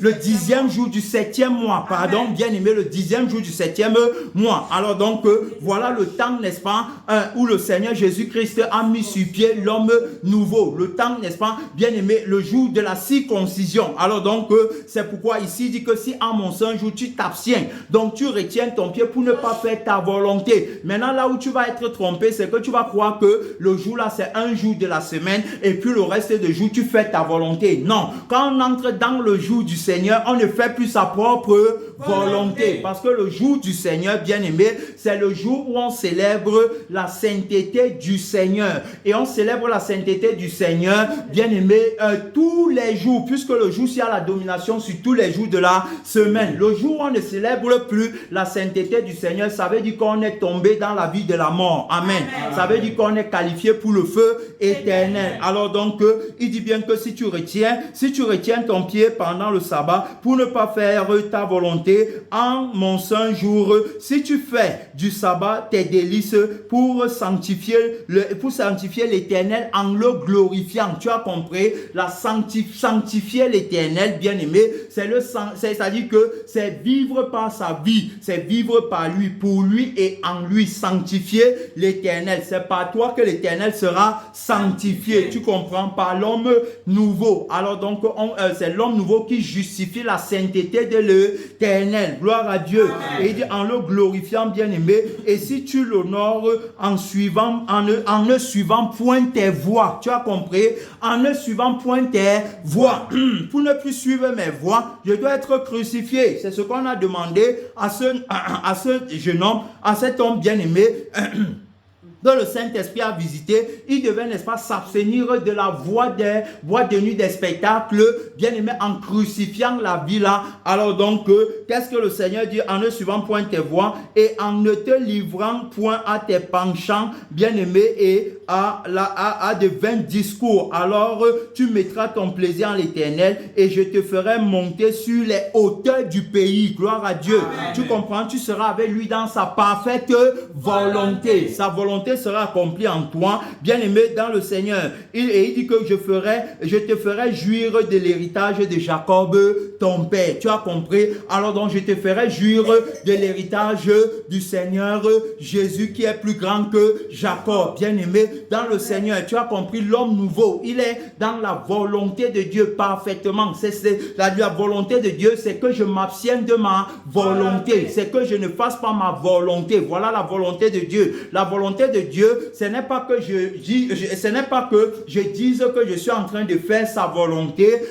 le 10e jour du 7e mois, pardon, bien aimé, le 10e jour du 7e mois. Alors donc, voilà le temps, n'est-ce pas, où le Seigneur Jésus-Christ a mis sur pied l'homme nouveau. Le temps, n'est-ce pas, bien aimé, le jour de la circoncision. Alors donc, c'est pourquoi ici, il dit que si en mon saint jour, tu t'abstiens, donc tu retiens ton pied pour ne pas faire ta volonté. Maintenant, là où tu vas être trompé, c'est que tu vas croire que le jour là, c'est un jour de la semaine et puis le reste des jours, tu fais ta volonté. Non. Quand on entre dans le jour du Seigneur, on ne fait plus sa propre volonté. Parce que le jour du Seigneur, bien aimé, c'est le jour où on célèbre la sainteté du Seigneur. Et on célèbre la sainteté du Seigneur, bien aimé, tous les jours, puisque le jour, s'il y a la domination sur tous les jours de la semaine. Le jour où on ne célèbre plus la sainteté du Seigneur, ça veut dire qu'on est tombé dans la vie de la mort. Amen. Ça veut dire qu'on est qualifié pour le feu éternel. Alors donc, il dit bien que si tu retiens ton pied pendant le sabbat pour ne pas faire ta volonté en mon saint jour, si tu fais du sabbat tes délices pour sanctifier l'Éternel en le glorifiant. Tu as compris? Sanctifier l'Éternel, bien aimé, c'est-à-dire que c'est vivre par sa vie, c'est vivre par lui, pour lui et en lui, sanctifier l'Éternel. C'est par toi que l'Éternel sera sanctifié. Tu comprends? Par l'homme nouveau. Alors donc, c'est l'homme nouveau qui justifie la sainteté de l'Éternel. Gloire à Dieu. Amen. Et il dit en le glorifiant, bien aimé. Et si tu l'honores en ne suivant point tes voies. Tu as compris? En ne suivant point tes voies. Pour ne plus suivre mes voies, je dois être crucifié. C'est ce qu'on a demandé à ce jeune homme, à cet homme bien aimé. dont le Saint-Esprit a visité, il devait, n'est-ce pas, s'abstenir de la voie de nuit des spectacles, bien aimé, en crucifiant la vie là. Alors donc, qu'est-ce que le Seigneur dit? En ne suivant point tes voies et en ne te livrant point à tes penchants, bien aimé, et à de vains discours. Alors, tu mettras ton plaisir en l'Éternel et je te ferai monter sur les hauteurs du pays. Gloire à Dieu. Amen. Tu comprends? Tu seras avec lui dans sa parfaite volonté. Sa volonté sera accomplie en toi, bien aimé dans le Seigneur. Il dit que je te ferai jouir de l'héritage de Jacob, ton père. Tu as compris? Alors donc, je te ferai jouir de l'héritage du Seigneur Jésus qui est plus grand que Jacob. Bien aimé dans le Seigneur, tu as compris, l'homme nouveau, il est dans la volonté de Dieu parfaitement. La volonté de Dieu, c'est que je m'abstienne de ma volonté. C'est que je ne fasse pas ma volonté. Voilà la volonté de Dieu. La volonté de Dieu, ce n'est pas que je dise que je suis en train de faire sa volonté,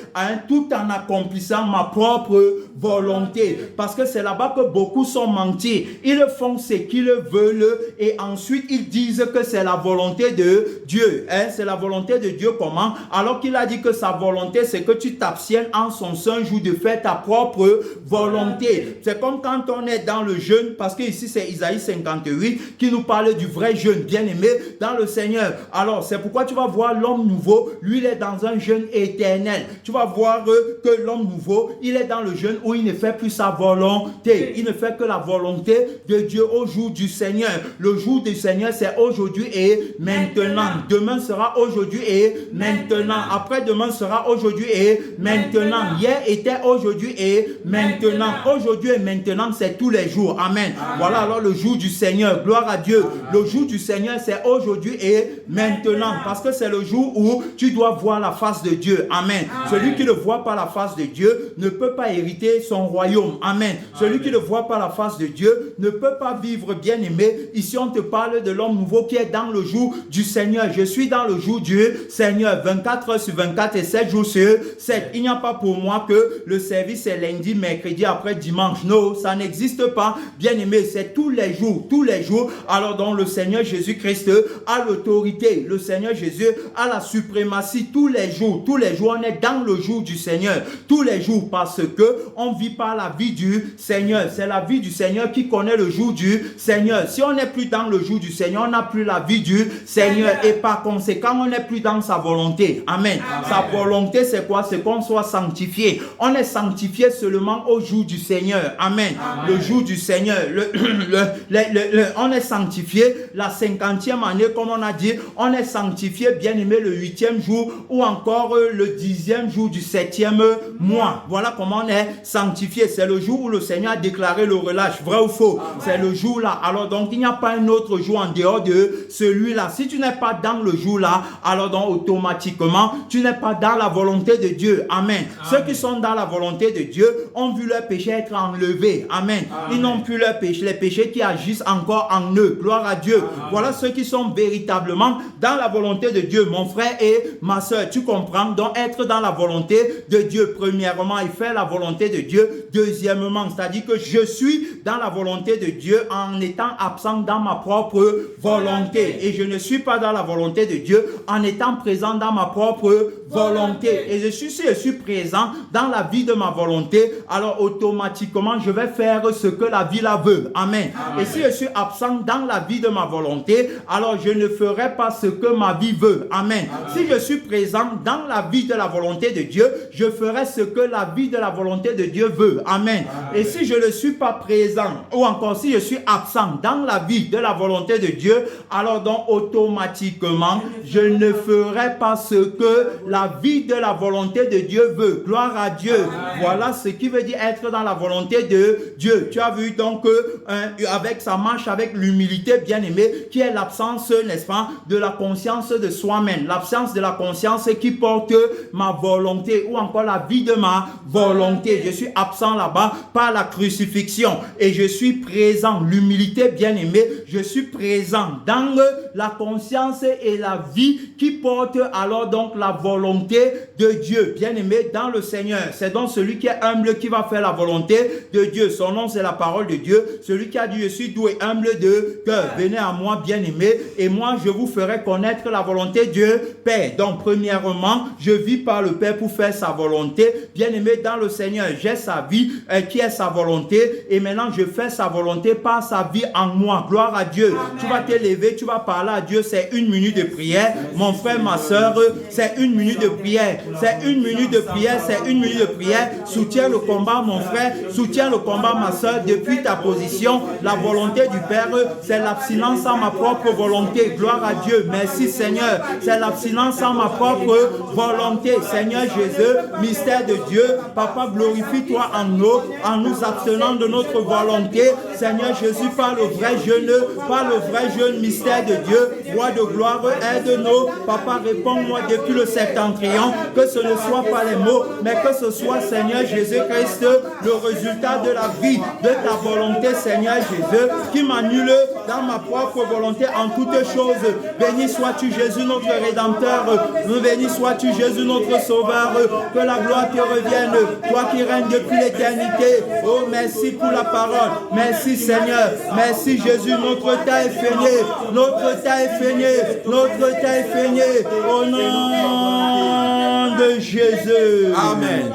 tout en accomplissant ma propre volonté. Parce que c'est là-bas que beaucoup sont mentis. Ils font ce qu'ils veulent et ensuite ils disent que c'est la volonté de Dieu. C'est la volonté de Dieu comment? Alors qu'il a dit que sa volonté, c'est que tu t'abstiennes en son saint jour de faire ta propre volonté. C'est comme quand on est dans le jeûne, parce que ici c'est Isaïe 58 qui nous parle du vrai jeûne, bien aimé dans le Seigneur. Alors c'est pourquoi tu vas voir l'homme nouveau, lui il est dans un jeûne éternel. Tu vas voir que l'homme nouveau, il est dans le jeûne où il ne fait plus sa volonté. Il ne fait que la volonté de Dieu au jour du Seigneur. Le jour du Seigneur, c'est aujourd'hui et maintenant. Demain sera aujourd'hui et maintenant. Après-demain sera aujourd'hui et maintenant. Hier était aujourd'hui et maintenant. Aujourd'hui et maintenant, c'est tous les jours. Amen. Voilà alors le jour du Seigneur. Gloire à Dieu. Le jour du Seigneur, c'est aujourd'hui et maintenant. Parce que c'est le jour où tu dois voir la face de Dieu. Amen. Celui qui ne voit pas la face de Dieu ne peut pas hériter son royaume. Amen. Celui qui ne voit pas la face de Dieu ne peut pas vivre, bien aimé. Ici, on te parle de l'homme nouveau qui est dans le jour du Seigneur. Je suis dans le jour du Seigneur. 24 heures sur 24 et 7 jours sur 7. Il n'y a pas pour moi que le service est lundi, mercredi, après dimanche. Non, ça n'existe pas. Bien aimé, c'est tous les jours. Tous les jours. Alors donc, le Seigneur Jésus-Christ a l'autorité. Le Seigneur Jésus a la suprématie tous les jours. Tous les jours, on est dans le jour du Seigneur. Tous les jours, parce que on vit par la vie du Seigneur. C'est la vie du Seigneur qui connaît le jour du Seigneur. Si on n'est plus dans le jour du Seigneur, on n'a plus la vie du Seigneur. Et par conséquent, on n'est plus dans sa volonté. Amen. Sa volonté, c'est quoi? C'est qu'on soit sanctifié. On est sanctifié seulement au jour du Seigneur. Amen. Le jour du Seigneur. On est sanctifié la 50e année, comme on a dit. On est sanctifié, bien aimé, le 8e jour ou encore le 10e jour du 7e mois. Voilà comment on est sanctifié. C'est le jour où le Seigneur a déclaré le relâche. Vrai ou faux? C'est le jour là. Alors donc, il n'y a pas un autre jour en dehors de celui-là. Si tu n'es pas dans le jour là, alors donc automatiquement, tu n'es pas dans la volonté de Dieu. Amen. Ceux qui sont dans la volonté de Dieu ont vu leur péché être enlevé. Amen. Ils n'ont plus leur péché, les péchés qui agissent encore en eux. Gloire à Dieu. Voilà ceux qui sont véritablement dans la volonté de Dieu. Mon frère et ma soeur, tu comprends? Donc être dans la volonté de Dieu, premièrement, et faire la volonté de Dieu. Deuxièmement, c'est-à-dire que je suis dans la volonté de Dieu en étant absent dans ma propre volonté. Et je ne suis pas dans la volonté de Dieu en étant présent dans ma propre volonté. Et si je suis présent dans la vie de ma volonté, alors automatiquement, je vais faire ce que la vie la veut. Amen. Et si je suis absent dans la vie de ma volonté, alors je ne ferai pas ce que ma vie veut. Amen. Si je suis présent dans la vie de la volonté de Dieu, je ferai ce que la vie de la volonté de Dieu veut. Amen. Et si je ne suis pas présent, ou encore si je suis absent dans la vie de la volonté de Dieu, alors donc automatiquement, je ne ferai pas ce que la vie de la volonté de Dieu veut. Gloire à Dieu. Voilà ce qui veut dire être dans la volonté de Dieu. Tu as vu donc avec sa marche, avec l'humilité, bien aimé, qui est l'absence, n'est-ce pas, de la conscience de soi-même. L'absence de la conscience qui porte ma volonté ou encore la vie de ma volonté. Je suis absent là-bas par la crucifixion et je suis présent. L'humilité, bien aimé, je suis présent dans la conscience et la vie qui porte alors donc la volonté volonté de Dieu. Bien-aimé dans le Seigneur, c'est donc celui qui est humble qui va faire la volonté de Dieu. Son nom, c'est la parole de Dieu. Celui qui a dit, je suis doux et humble de cœur. Venez à moi, bien-aimé, et moi, je vous ferai connaître la volonté de Père. Donc, premièrement, je vis par le Père pour faire sa volonté. Bien-aimé dans le Seigneur, j'ai sa vie qui est sa volonté, et maintenant, je fais sa volonté par sa vie en moi. Gloire à Dieu. Amen. Tu vas t'élever, tu vas parler à Dieu. C'est 1 minute de prière. Mon frère, ma soeur, c'est 1 minute de prière. C'est 1 minute de prière. C'est 1 minute de prière. Soutiens le combat, mon frère. Soutiens le combat, ma soeur. Depuis ta position, la volonté du Père, c'est l'abstinence à ma propre volonté. Gloire à Dieu. Merci, Seigneur. C'est l'abstinence à ma propre volonté. Seigneur Jésus, mystère de Dieu. Papa, glorifie-toi en nous abstenant de notre volonté. Seigneur Jésus, par le vrai jeûne, mystère de Dieu, roi de gloire, aide-nous. Papa, réponds-moi depuis le septentrion, que ce ne soit pas les mots, mais que ce soit, Seigneur Jésus-Christ, le résultat de la vie, de ta volonté, Seigneur Jésus, qui m'annule dans ma propre volonté en toutes choses. Béni sois-tu, Jésus, notre Rédempteur. Béni sois-tu, Jésus, notre Sauveur. Que la gloire te revienne, toi qui règnes depuis l'éternité. Oh, merci pour la parole. Merci, Seigneur. Merci, Jésus. Notre temps est fini. Notre temps est fini. Notre temps est fini. Au nom de Jésus. Amen.